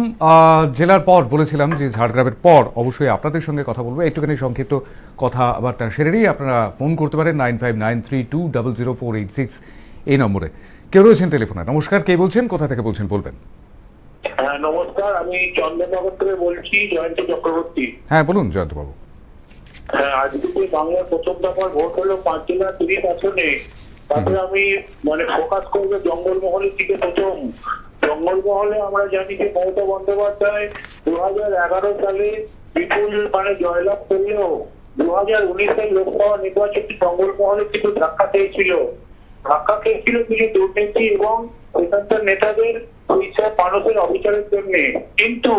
জেলার পর বলেছিলাম যে ঝাড়গ্রামের পর অবশ্যই আপনাদের সঙ্গে কথা বলবো। একটুখানি সংক্ষিপ্ত কথাবার্তা সেরে নিয়ে আপনারা ফোন করতে পারেন 9593200486 এই নম্বরে। কেউ রয়েছেন টেলিফোনে। নমস্কার, কে বলছেন, কোথা থেকে বলছেন বলবেন? হ্যাঁ নমস্কার, আমি চন্দ্রনগর থেকে বলছি, জয়ন্ত চক্রবর্তী। হ্যাঁ বলুন জয়ন্তবাবু। হ্যাঁ, আজকে বাংলার প্রথম দফার ভোট হলো 5 জেলা 30 আসনে। তাতে আমি ফোকাস করবো জঙ্গলমহলের দিকে। প্রথম জঙ্গলমহলে আমরা জানি যে মমতা বন্দ্যোপাধ্যায় 2011 সালে বিপুল জয়লাভ করলেও 2019-এর লোকসভা নির্বাচনে জঙ্গলমহলে কিছু ধাক্কা খেয়েছিল কিছু দুর্নীতি এবং সেখানকার নেতাদের পয়সা মানুষের অবিচারের জন্য। কিন্তু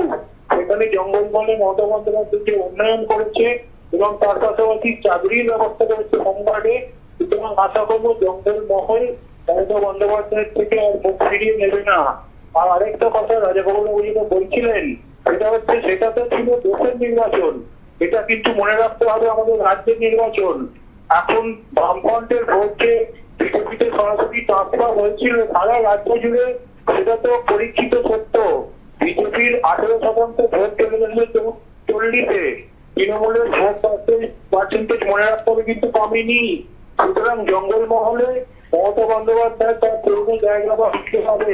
সেখানে জঙ্গলমহলে মমতা বন্দ্যোপাধ্যায় যে উন্নয়ন করেছে এবং তার পাশাপাশি চাকরির ব্যবস্থা করেছে হোমগার্ডে। সুতরাং আশা করবো জঙ্গলমহল মমতা বন্দ্যোপাধ্যায়ের থেকে আর মুখ ফিরিয়ে নেবে না। আর আরেকটা কথা রাজাগোপালবাবু যেটা বলছিলেন, সেটা তো ছিল দেশের নির্বাচন, এটা কিন্তু মনে রাখতে হবে আমাদের রাজ্যের নির্বাচন। এখন বামফ্রন্টের ভোটে বিজেপিতে সরাসরি ট্রান্সফার হয়েছিল সারা রাজ্য জুড়ে, সেটা তো পরীক্ষিত সত্য। বিজেপির 18% ভোট চলে গেছে 40-এ, তৃণমূলের ভোট পার্সেন্টেজ মনে রাখতে হবে কিন্তু কমেনি। সুতরাং জঙ্গলমহলে মমতা বন্দ্যোপাধ্যায় তার পুরনো জায়গা বা দিতে হবে।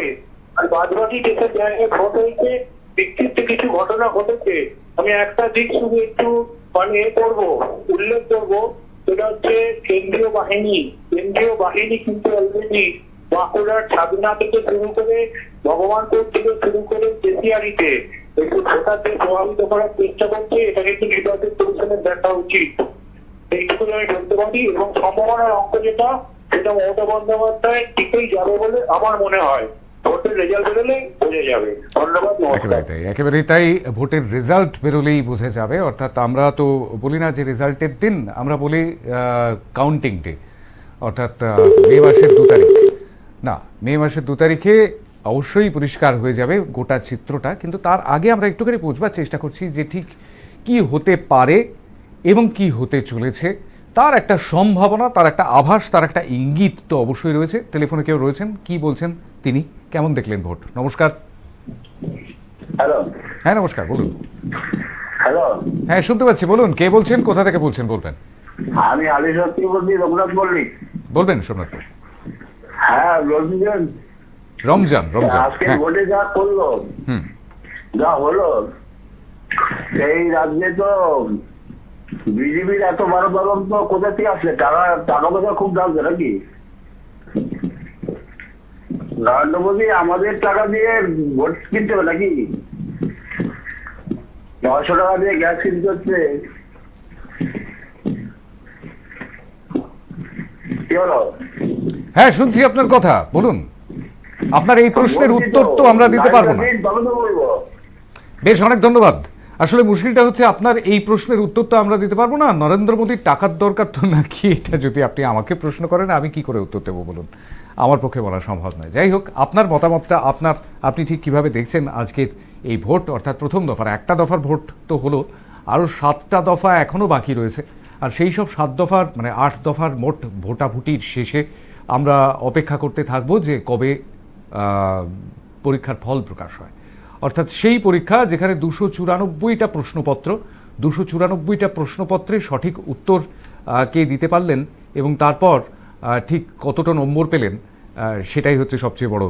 আর বাদবাকি দেশের জায়গায় ভোট হয়েছে, বিক্ষিপ্ত কিছু ঘটনা ঘটেছে। আমি একটা দিক শুধু একটু উল্লেখ করবো, সেটা হচ্ছে কেন্দ্রীয় বাহিনী কিন্তু অলরেডি বাঁকুড়ার ছাদনা থেকে শুরু করে ভগবানপুর থেকে শুরু করে কেসিয়ারিতে একটু ভোটারদের প্রভাবিত করার চেষ্টা করছে। এটা কিন্তু নির্বাচন কমিশনের দেখা উচিত, এইটুকু আমি বলতে পারি। এবং সম্ভাবনার অঙ্ক যেটা, সেটা মমতা বন্দ্যোপাধ্যায় ঠিকই যাবে বলে আমার মনে হয়। ভোটের রেজাল্ট বেরোলে বোঝা যাবে। ধন্যবাদ, নমস্কার। একেবারেই তাই, ভোটের রেজাল্ট বেরোলেই বোঝা যাবে। অর্থাৎ আমরা তো বলি না যে রেজাল্টের দিন, আমরা বলি কাউন্টিং ডে, অর্থাৎ মে মাসের 2 তারিখ। না, মে মাসের 2 তারিখে অবশ্যই পরিষ্কার হয়ে যাবে গোটা চিত্রটা। কিন্তু তার আগে আমরা একটুখানি বুঝবার চেষ্টা করছি যে ঠিক কি হতে পারে এবং কি হতে চলেছে, তার একটা সম্ভাবনা, তার একটা আভাস, তার একটা ইঙ্গিত তো অবশ্যই রয়েছে। টেলিফোনে কেউ রয়েছেন, কি বলছেন তিনি, কেমন দেখলেন ভোট? নমস্কার। হ্যালো। হ্যাঁ নমস্কার, বলুন। হ্যালো। হ্যাঁ শুনতে পাচ্ছি, বলুন কে বলছেন, কোথা থেকে বলছেন বলবেন। আমি আলী সত্যি বলছি, রঘুনাথ মল্লিক। বলবেন সোমনাথ। হ্যাঁ রমজান রমজান আজকে ভোটে যা করলো, যা হলো, সেই রাজ্যে তো বিজেপির এত বড় দলন তো কোথা থেকে আসলে? টাকা পয়সা খুব দামছে নাকি? নরেন্দ্র মোদী আমাদের টাকা দিয়ে ভোট কিনতে হবে নাকি? 900 টাকা দিয়ে গ্যাস কিনতে হচ্ছে। কি হলো? হ্যাঁ শুনছি আপনার কথা, বলুন। আপনার এই প্রশ্নের উত্তর তো আমরা দিতে পারবো না। বেশ, অনেক ধন্যবাদ। আসলে মুশকিলটা হচ্ছে আপনার এই প্রশ্নের উত্তর তো আমরা দিতে পারবো না। নরেন্দ্র মোদীর টাকার দরকার তো নাকি, এটা যদি আপনি আমাকে প্রশ্ন করেন আমি কি করে উত্তর দেবো বলুন, আমার পক্ষে বলা সম্ভব নয়। যাই হোক, আপনার মতামতটা আপনি ঠিক কিভাবে দেখছেন আজকের এই ভোট, অর্থাৎ প্রথম দফার 1টা দফার ভোট তো হলো, আরও 7টা দফা এখনও বাকি রয়েছে। আর সেই সব 7 দফার মানে 8 দফার মোট ভোটাভুটির শেষে আমরা অপেক্ষা করতে থাকবো যে কবে পরীক্ষার ফল প্রকাশ হয়। অর্থাৎ সেই পরীক্ষা যেখানে 294টা প্রশ্নপত্র, 294টা প্রশ্নপত্রে সঠিক উত্তর কে দিতে পারলেন এবং তারপর ঠিক কতটা নম্বর পেলেন, সেটাই হচ্ছে সবচেয়ে বড়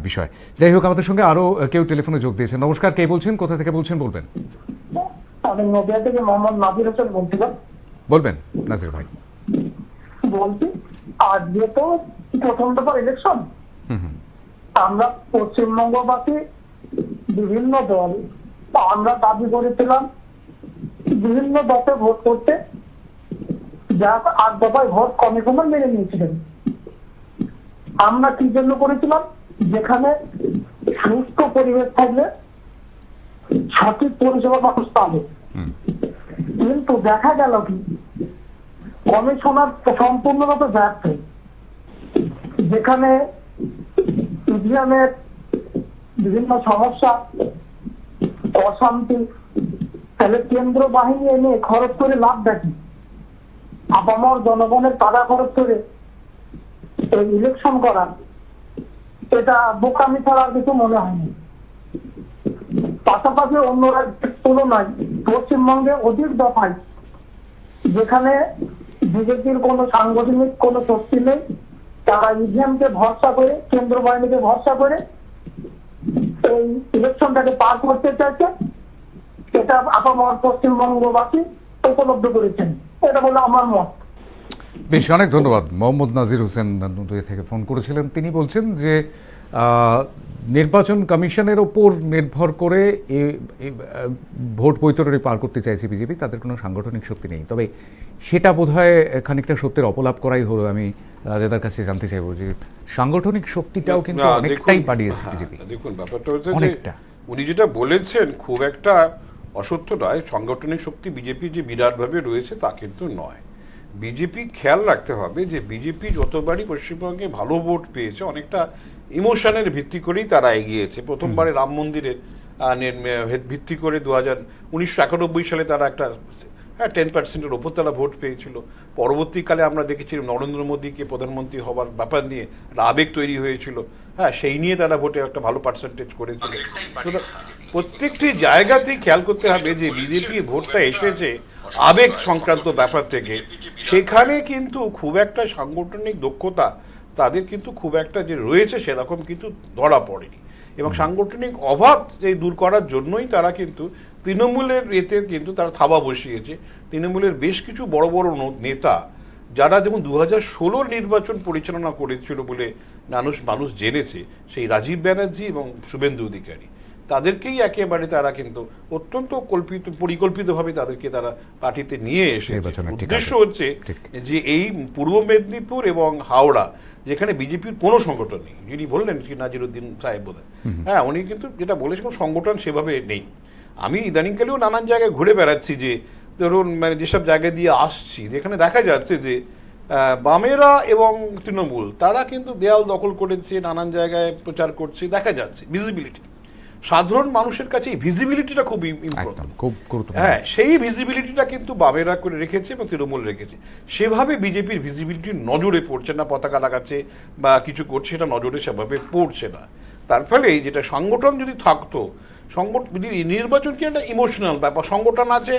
বিষয়। যাই হোক, আমাদের সঙ্গে আরও কেউ টেলিফোনে যোগ দিয়েছেন। নমস্কার, কে বলছেন, কোথা থেকে বলছেন বলবেন। আমি নদিয়া থেকে মোহাম্মদ নাজির হোসেন বলছিলাম। বলবেন নাজির ভাই। বলছি, আজকে তো প্রথম দফার ইলেকশন। আমরা পশ্চিমবঙ্গবাসী বিভিন্ন দল, আমরা দাবি করেছিলাম বিভিন্ন দফে ভোট করতে, যা 8 দফায় ভোট কমিশনার মেনে নিয়েছিলেন। আমরা কি জন্য করেছিলাম? যেখানে সুস্থ পরিবেশ থাকলে সঠিক পরিষেবা মানুষ পাবে। কিন্তু দেখা গেল কি, কমিশনার সম্পূর্ণরূপে ব্যর্থ। যেখানে ইভিএমের বিভিন্ন সমস্যা, অশান্তি, তাহলে কেন্দ্র বাহিনী এনে খরচ করে লাভ দেখি, আপামর জনগণের টাকা খরচ করে এই ইলেকশন করা, এটা বোকামি ছাড়া আর কিছু মনে হয়নি। পাশাপাশি অন্য রাজ্যের তুলনায় পশ্চিমবঙ্গে অধিক দফায়, যেখানে বিজেপির কোনো সাংগঠনিক কোনো শক্তি নেই, তারা ইভিএমকে ভরসা করে, কেন্দ্র বাহিনীকে ভরসা করে এই ইলেকশনটাকে পার করতে চাইছে। এটা আপামর পশ্চিমবঙ্গবাসী উপলব্ধ করেছেন, এটা বলে আমার মত। বেশ, অনেক ধন্যবাদ। মোহাম্মদ নাজির হোসেন নদিয়া থেকে ফোন করেছিলেন। তিনি বলছেন যে নির্বাচন কমিশনের ওপর নির্ভর করে ভোট বৈতরণী পার করতে চাইছে বিজেপি, তাদের কোনো সাংগঠনিক শক্তি নেই। তবে সেটা বোধহয় খানিকটা সত্যের অপলাপ করাই হলো। আমি রাজাদার কাছে জানতে চাইবো যে সাংগঠনিক শক্তিটাও কিন্তু অনেকটাই বাড়িয়েছে বিজেপি। দেখুন, ব্যাপারটা হচ্ছে যে অনেকটা। উনি যেটা বলেছেন খুব একটা অসত্য নয়, সাংগঠনিক শক্তি বিজেপি যে বিরাটভাবে রয়েছে তা কিন্তু নয়। বিজেপি খেয়াল রাখতে হবে যে বিজেপি যতবারই পশ্চিমবঙ্গে ভালো ভোট পেয়েছে অনেকটা ইমোশনের ভিত্তি করেই তারা এগিয়েছে। প্রথমবারে রাম মন্দিরের ভিত্তি করে 1991 সালে তারা একটা 10%-এর ওপর তারা ভোট পেয়েছিল। পরবর্তীকালে আমরা দেখেছি নরেন্দ্র মোদীকে প্রধানমন্ত্রী হবার ব্যাপার নিয়ে একটা আবেগ তৈরি হয়েছিল, সেই নিয়ে তারা ভোটে একটা ভালো পার্সেন্টেজ করেছিল। প্রত্যেকটি জায়গাতেই খেয়াল করতে হবে যে বিজেপি ভোটটা এসেছে আবেগ সংক্রান্ত ব্যাপার থেকে, সেখানে কিন্তু খুব একটা সাংগঠনিক দক্ষতা তাদের কিন্তু খুব একটা যে রয়েছে সেরকম কিন্তু ধরা পড়েনি। এবং সাংগঠনিক অভাব এই দূর করার জন্যই তারা কিন্তু তৃণমূলের এতে কিন্তু তারা থাবা বসিয়েছে। তৃণমূলের বেশ কিছু বড় বড় নেতা যারা যেমন 2016 নির্বাচন পরিচালনা করেছিল বলে মানুষ জেনেছে, সেই রাজীব ব্যানার্জি এবং শুভেন্দু অধিকারী, তাদেরকেই একেবারে তারা কিন্তু অত্যন্ত পরিকল্পিতভাবে তাদেরকে তারা পার্টিতে নিয়ে এসেছে। উদ্দেশ্য হচ্ছে যে এই পূর্ব মেদিনীপুর এবং হাওড়া যেখানে বিজেপির কোনো সংগঠন নেই, যিনি বললেন কি নাজিরুদ্দিন সাহেব বোধহয়, উনি কিন্তু যেটা বলেছেন সংগঠন সেভাবে নেই। আমি ইদানিংকালেও নানান জায়গায় ঘুরে বেড়াচ্ছি, যে ধরুন মানে যেসব জায়গা দিয়ে আসছি, যেখানে দেখা যাচ্ছে যে বামেরা এবং তৃণমূল তারা কিন্তু দেয়াল দখল করেছে, নানান জায়গায় প্রচার করছে, দেখা যাচ্ছে ভিজিবিলিটি। সাধারণ মানুষের কাছে এই ভিজিবিলিটিটা খুব ইম্পর্টেন্ট, খুব গুরুত্বপূর্ণ। সেই ভিজিবিলিটিটা কিন্তু বামেরা করে রেখেছে এবং তৃণমূল রেখেছে। সেভাবে বিজেপির ভিজিবিলিটি নজরে পড়ছে না, পতাকা লাগাচ্ছে বা কিছু করছে, সেটা নজরে সেভাবে পড়ছে না। তার ফলে যেটা সংগঠন যদি থাকতো, নির্বাচন কি একটা ইমোশনাল ব্যাপার, সংগঠন আছে,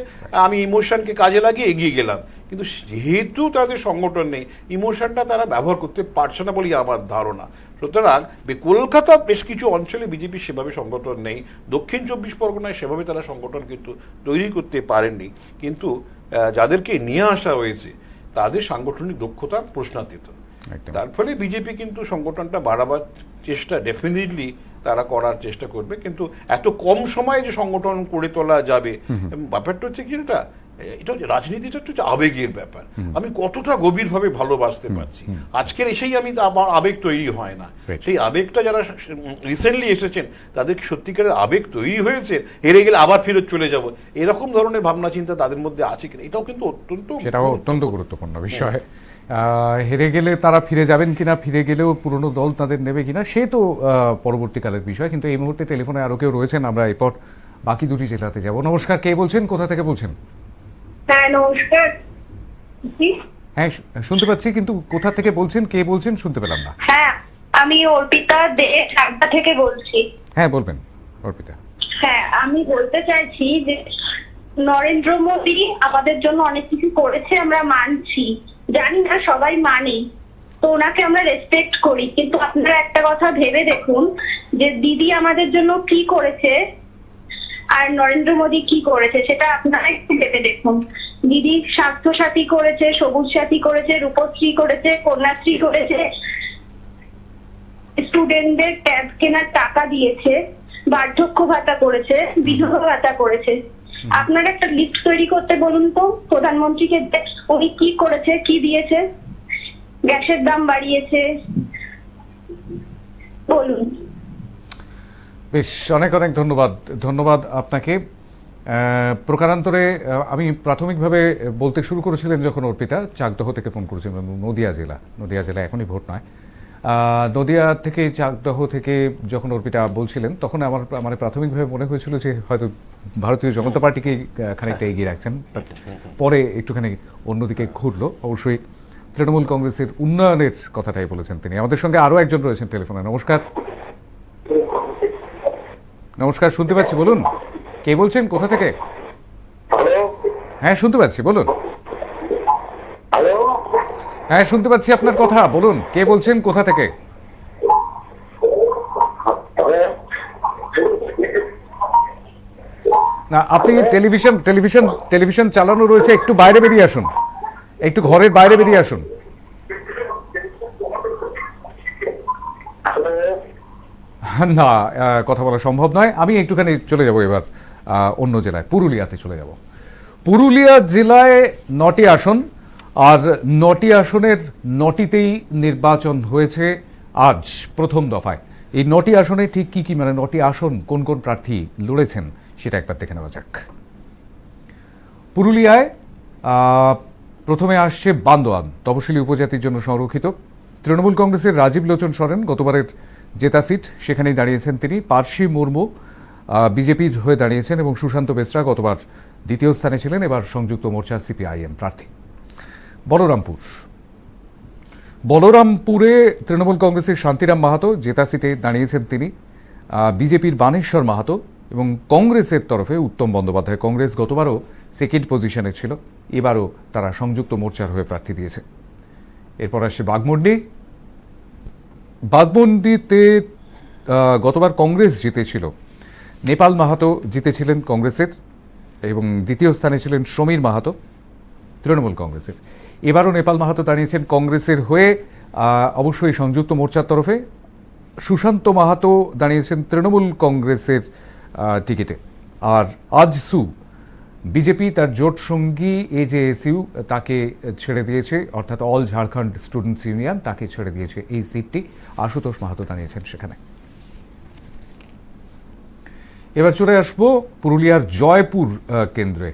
আমি ইমোশনকে কাজে লাগিয়ে এগিয়ে গেলাম, কিন্তু যেহেতু তাদের সংগঠন নেই, ইমোশনটা তারা ব্যবহার করতে পারছে না বলেই আমার ধারণা। সুতরাং কলকাতা বেশ কিছু অঞ্চলে বিজেপি সেভাবে সংগঠন নেই, দক্ষিণ 24 পরগনায় সেভাবে তারা সংগঠন কিন্তু তৈরি করতে পারেননি, কিন্তু যাদেরকে নিয়ে আসা হয়েছে তাদের সাংগঠনিক দক্ষতা প্রশ্নাতীত। তার ফলে বিজেপি কিন্তু সংগঠনটা বাড়াবার চেষ্টা ডেফিনেটলি তারা করার চেষ্টা করবে, কিন্তু এত কম সময়ে যে সংগঠন করে তোলা যাবে, ব্যাপারটা হচ্ছে কি, এটা হচ্ছে রাজনীতিটা হচ্ছে আবেগের ব্যাপার। আমি কতটা গভীরভাবে ভালোবাসতে পারছি, আজকের এসেই আমি আমার আবেগ তৈরি হয় না। সেই আবেগটা যারা রিসেন্টলি এসেছেন তাদের সত্যিকারের আবেগ তৈরি হয়েছে, হেরে গেলে আবার ফেরত চলে যাব, এরকম ধরনের ভাবনা চিন্তা তাদের মধ্যে আছে কিনা, এটাও কিন্তু অত্যন্ত গুরুত্বপূর্ণ বিষয়। হেরে গেলে তারা ফিরে যাবেন কিনা, ফিরে গেলেও পুরনো দল তাদের নেবে কিনা, সে তো পরবর্তীকালের বিষয়। কিন্তু এই মুহূর্তে টেলিফোনে আরো কেউ রয়েছেন, আমরা এরপর বাকি দুটি জেলাতে যাব। নমস্কার, কে বলছেন, কোথা থেকে বলছেন? হ্যাঁ নমস্কার। হ্যাঁ শুনতে পাচ্ছি, কিন্তু কোথা থেকে বলছেন, কে বলছেন শুনতে পেলাম না। হ্যাঁ আমি অর্পিতা দে চাকদা থেকে বলছি। হ্যাঁ বলবেন অর্পিতা। হ্যাঁ আমি বলতে চাইছি যে নরেন্দ্র মোদী আমাদের জন্য অনেক কিছু করেছে, আমরা মানছি, জানি না সবাই মানে, তো ওনাকে আমরা রেসপেক্ট করি, কিন্তু আপনারা একটা কথা ভেবে দেখুন যে দিদি আমাদের জন্য কি করেছে আর নরেন্দ্র মোদী কি করেছে, সেটা আপনারা একটু ভেবে দেখুন। দিদি স্বাস্থ্যসাথী করেছে, সবুজ সাথী করেছে, রূপশ্রী করেছে, কন্যাশ্রী করেছে, স্টুডেন্টদের ট্যাব কেনার টাকা দিয়েছে, বার্ধক্য ভাতা করেছে, বিধবা ভাতা করেছে। আপনারা একটা লিস্ট তৈরি করতে বলুন তো প্রধানমন্ত্রীকে, উনি কি করেছে, কি দিয়েছে। গ্যাসের দাম বাড়িয়েছে, বলুন। বেশ, অনেক অনেক ধন্যবাদ আপনাকে। প্রকারান্তরে আমি প্রাথমিকভাবে বলতে শুরু করেছিলেন যখন অর্পিতা চাকদহ থেকে ফোন করেছিলেন, নদিয়া জেলা এখনই ভোট নয়, নদিয়া থেকে চাকদহ থেকে যখন অর্পিতা বলছিলেন, তখন আমার প্রাথমিকভাবে মনে হয়েছিল যে হয়তো ভারতীয় জনতা পার্টিকে খানিকটা এগিয়ে রাখছেন, বাট পরে একটুখানি অন্যদিকে ঘুরলো। অবশ্যই তৃণমূল কংগ্রেসের উন্নয়নের কথাটাই বলেছেন তিনি। আমাদের সঙ্গে আরো একজন রয়েছেন টেলিফোনে। নমস্কার, শুনতে পাচ্ছি, বলুন কে বলছেন, কোথা থেকে? হ্যাঁ শুনতে পাচ্ছি, বলুন। হ্যাঁ শুনতে পাচ্ছি আপনার কথা, বলুন কে বলছেন, কোথা থেকে? না, আপনি টেলিভিশন চালানো রয়েছে, একটু বাইরে বেরিয়ে আসুন, একটু ঘরের বাইরে বেরিয়ে আসুন। না, কথা বলা সম্ভব নয়। আমি একটুখানি চলে যাব এবার অন্য জেলায়, পুরুলিয়াতে চলে যাব। পুরুলিয়া জেলায় 9টি আসন, আর 9টি আসনের 9টিতেই নির্বাচন হয়েছে আজ প্রথম দফায়। এই 9টি আসনে ঠিক কি মানে 9টি আসন কোন কোন প্রার্থী লড়েছেন সেটা একবার দেখে নেওয়া যাক। পুরুলিয়ায় প্রথমে আসছে বান্দোয়ান, তপশিলি উপজাতির জন্য সংরক্ষিত। তৃণমূল কংগ্রেসের রাজীব লোচন সরেন গতবারের জেতা সিট, সেখানেই দাঁড়িয়েছেন তিনি। পার্সি মুর্মু বিজেপির হয়ে দাঁড়িয়েছেন এবং সুশান্ত বেসরা গতবার দ্বিতীয় স্থানে ছিলেন, এবার সংযুক্ত মোর্চা সিপিআইএম প্রার্থী। বলরামপুরে তৃণমূল কংগ্রেসের শান্তিরাম মাহাতো জেতা সিটে দাঁড়িয়েছেন তিনি। বিজেপির বানেশ্বর মাহাতো এবং কংগ্রেসের তরফে উত্তম বন্দ্যোপাধ্যায়। কংগ্রেস গতবারও সেকেন্ড পজিশনে ছিল, এবারও তারা সংযুক্ত মোর্চার হয়ে প্রার্থী দিয়েছে। এরপর আসছে বাগমুন্ডিতে গতবার কংগ্রেস জিতেছিল। নেপাল মাহাতো জিতেছিলেন কংগ্রেসের এবং দ্বিতীয় স্থানে ছিলেন সমীর মাহাতো তৃণমূল কংগ্রেসের। এবারও নেপাল মাহাতো দাঁড়িয়েছেন কংগ্রেসের হয়ে, অবশ্যই সংযুক্ত মোর্চার তরফে। সুশান্ত মাহাতো দাঁড়িয়েছেন তৃণমূল কংগ্রেসের টিকিটে। আর আজসু বিজেপি তার জোট সঙ্গী এজেএসইউ তাকে ছেড়ে দিয়েছে, অর্থাৎ অল ঝাড়খণ্ড স্টুডেন্টস ইউনিয়ন তাকে ছেড়ে দিয়েছে এই সিটটি। আশুতোষ মাহাতো দাঁড়িয়েছেন সেখানে। এবার চলে আসবো পুরুলিয়ার জয়পুর কেন্দ্রে।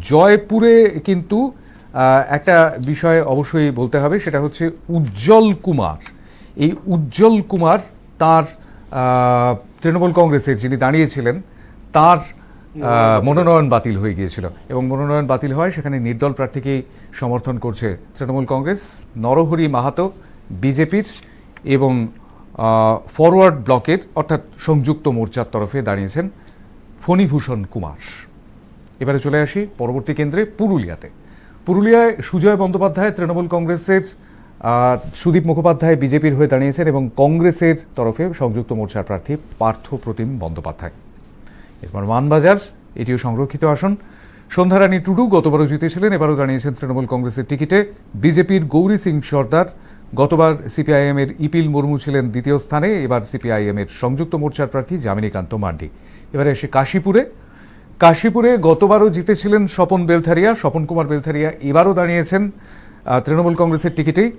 জয়পুরে কিন্তু একটা বিষয় অবশ্যই বলতে হবে, সেটা হচ্ছে উজ্জ্বল কুমার। এই উজ্জ্বল কুমার তার তৃণমূল কংগ্রেসের যিনি দাঁড়িয়েছিলেন তার মনোনয়ন বাতিল হয়ে গিয়েছিল এবং মনোনয়ন বাতিল হয়, সেখানে নির্দল প্রার্থীকেই সমর্থন করছে তৃণমূল কংগ্রেস। নরহরি মাহাতো বিজেপির এবং ফরওয়ার্ড ব্লকের অর্থাৎ সংযুক্ত মোর্চার তরফে দাঁড়িয়েছেন ফণীভূষণ কুমার। এবারে চলে আসি পরবর্তী কেন্দ্রে পুরুলিয়ায় সুজয় বন্দ্যোপাধ্যায় তৃণমূল কংগ্রেসের, সুদীপ মুখোপাধ্যায় বিজেপির হয়ে দাঁড়িয়েছেন এবং কংগ্রেসের তরফে সংযুক্ত মোর্চার প্রার্থী পার্থ প্রতিম বন্দ্যোপাধ্যায়। এরপর মানবাজার, এটিও সংরক্ষিত আসন। সন্ধ্যারানী টুডু গতবারও জিতেছিলেন, এবারও দাঁড়িয়েছেন তৃণমূল কংগ্রেসের টিকিটে। বিজেপির গৌরী সিং সর্দার, গতবার সিপিআইএম এর ইপিল মুর্মু ছিলেন দ্বিতীয় স্থানে, এবার সিপিআইএম এর সংযুক্ত মোর্চার প্রার্থী যামিনীকান্ত মান্ডি। এবারে এসে কাশীপুরে গতবারও জিতেছিলেন স্বপন কুমার বেলথারিয়া, এবারও দাঁড়িয়েছেন তৃণমূল কংগ্রেসের টিকিটেই।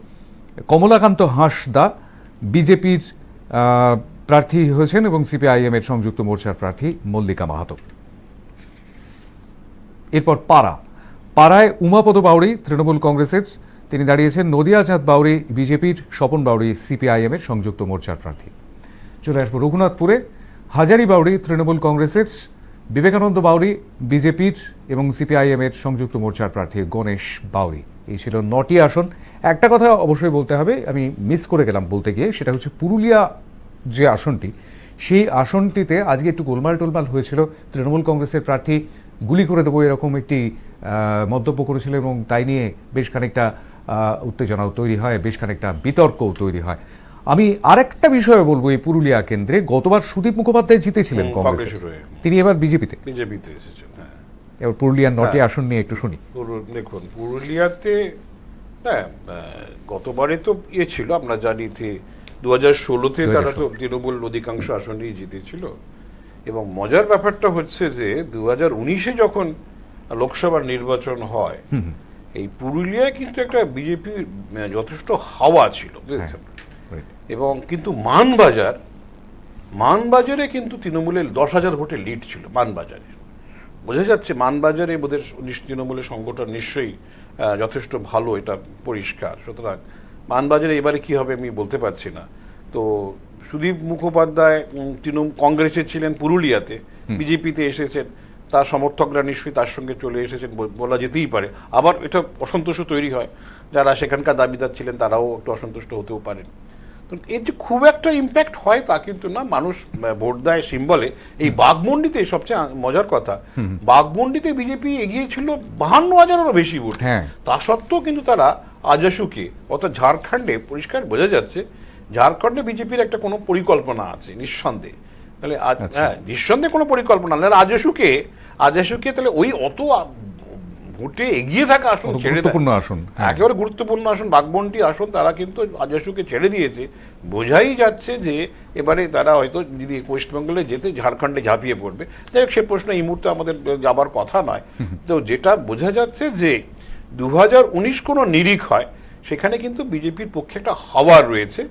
কমলাকান্ত হাঁসদা বিজেপির প্রার্থী হয়েছেন এবং সিপিআইএম এর সংযুক্ত মোর্চার প্রার্থী মল্লিকা মাহাতো। এরপর পাড়ায় উমাপদ বাউরি তৃণমূল কংগ্রেসের, তিনি দাঁড়িয়েছেন। নদিয়া চাঁদ বাউরি বিজেপির, স্বপন বাউরি সিপিআইএম এর সংযুক্ত মোর্চার প্রার্থী। চলে আসবো রঘুনাথপুরে। হাজারি বাউরি তৃণমূল কংগ্রেসের, বিবেকানন্দ বাউরি বিজেপির এবং সিপিআইএম এর সংযুক্ত মোর্চার প্রার্থী গণেশ বাউরি। এই ছিল 9টি আসন। একটা কথা অবশ্যই বলতে হবে, আমি মিস করে গেলাম বলতে গিয়ে, সেটা হচ্ছে পুরুলিয়া যে আসনটি, সেই আসনটিতে আজকে একটু গোলমাল হয়েছিল। তৃণমূল কংগ্রেসের প্রার্থী গুলি করে দেবো এরকম একটি মন্তব্য করেছিল এবং তাই নিয়ে বেশ খানিকটা উত্তেজনাও তৈরি হয়, বেশ খানিকটা বিতর্কও তৈরি হয়। আমি আরেকটা বিষয় বলবো, এই পুরুলিয়া কেন্দ্রে গতবার সুদীপ মুখোপাধ্যায় জিতেছিলেন কংগ্রেস, তিনি এবার বিজেপিতে এসেছেন। হ্যাঁ, এবার পুরুলিয়ার 9টি আসন নিয়ে একটু শুনি। দেখুন, পুরুলিয়াতে গতবারে তো ছিল, আমরা জানি 2016-তে তারা তো তৃণমূল অধিকাংশ আসনেই জিতেছিল। এবং মজার ব্যাপারটা হচ্ছে যে 2019-এ যখন লোকসভার নির্বাচন হয়, এই পুরুলিয়ায় কিন্তু একটা বিজেপির যথেষ্ট হাওয়া ছিল, বুঝেছেন। এবং কিন্তু মানবাজারে কিন্তু তৃণমূলের 10,000 ভোটে লিড ছিল। মানবাজারে বোঝা যাচ্ছে, মানবাজারে বোধহয় তৃণমূলের সংগঠন নিশ্চয়ই যথেষ্ট ভালো, এটা পরিষ্কার। সুতরাং মানবাজারে এবারে কি হবে আমি বলতে পারছি না। তো সুদীপ মুখোপাধ্যায় কংগ্রেসে ছিলেন, পুরুলিয়াতে বিজেপিতে এসেছেন, তার সমর্থকরা নিশ্চয়ই তার সঙ্গে চলে এসেছেন বলা যেতেই পারে। আবার এটা অসন্তোষ তৈরি হয়, যারা সেখানকার দাবিদার ছিলেন তারাও একটু অসন্তুষ্ট হতেও পারেন। তো এর যে খুব একটা ইম্প্যাক্ট হয় তা কিন্তু না, মানুষ ভোট দেয় সিম্বলে। এই বাঘমুন্ডিতে সবচেয়ে মজার কথা, বাঘমুন্ডিতে বিজেপি এগিয়ে ছিল 52,000-এরও বেশি ভোট। তা সত্ত্বেও কিন্তু তারা আজাসুকে, অর্থাৎ ঝাড়খণ্ডে পরিষ্কার বোঝা যাচ্ছে ঝাড়খণ্ডে বিজেপির একটা কোনো পরিকল্পনা আছে নিঃসন্দেহে। তাহলে নিঃসন্দেহে কোনো পরিকল্পনা নেই। আজাসুকে তাহলে ওই অত ভোটে এগিয়ে থাকা আসন ছেড়ে, একেবারে গুরুত্বপূর্ণ আসন বাঘমুন্ডি আসন, তারা কিন্তু আজাসুকে ছেড়ে দিয়েছে। বোঝাই যাচ্ছে যে এবারে তারা হয়তো যদি ওয়েস্টবেঙ্গলে যেতে ঝাড়খণ্ডে ঝাঁপিয়ে পড়বে। যাই হোক, সে প্রশ্ন এই মুহূর্তে আমাদের যাবার কথা নয়। তো যেটা বোঝা যাচ্ছে যে 2019 কোনো নিরিখ হয়, সেখানে কিন্তু বিজেপির পক্ষে একটা হাওয়া রয়েছে।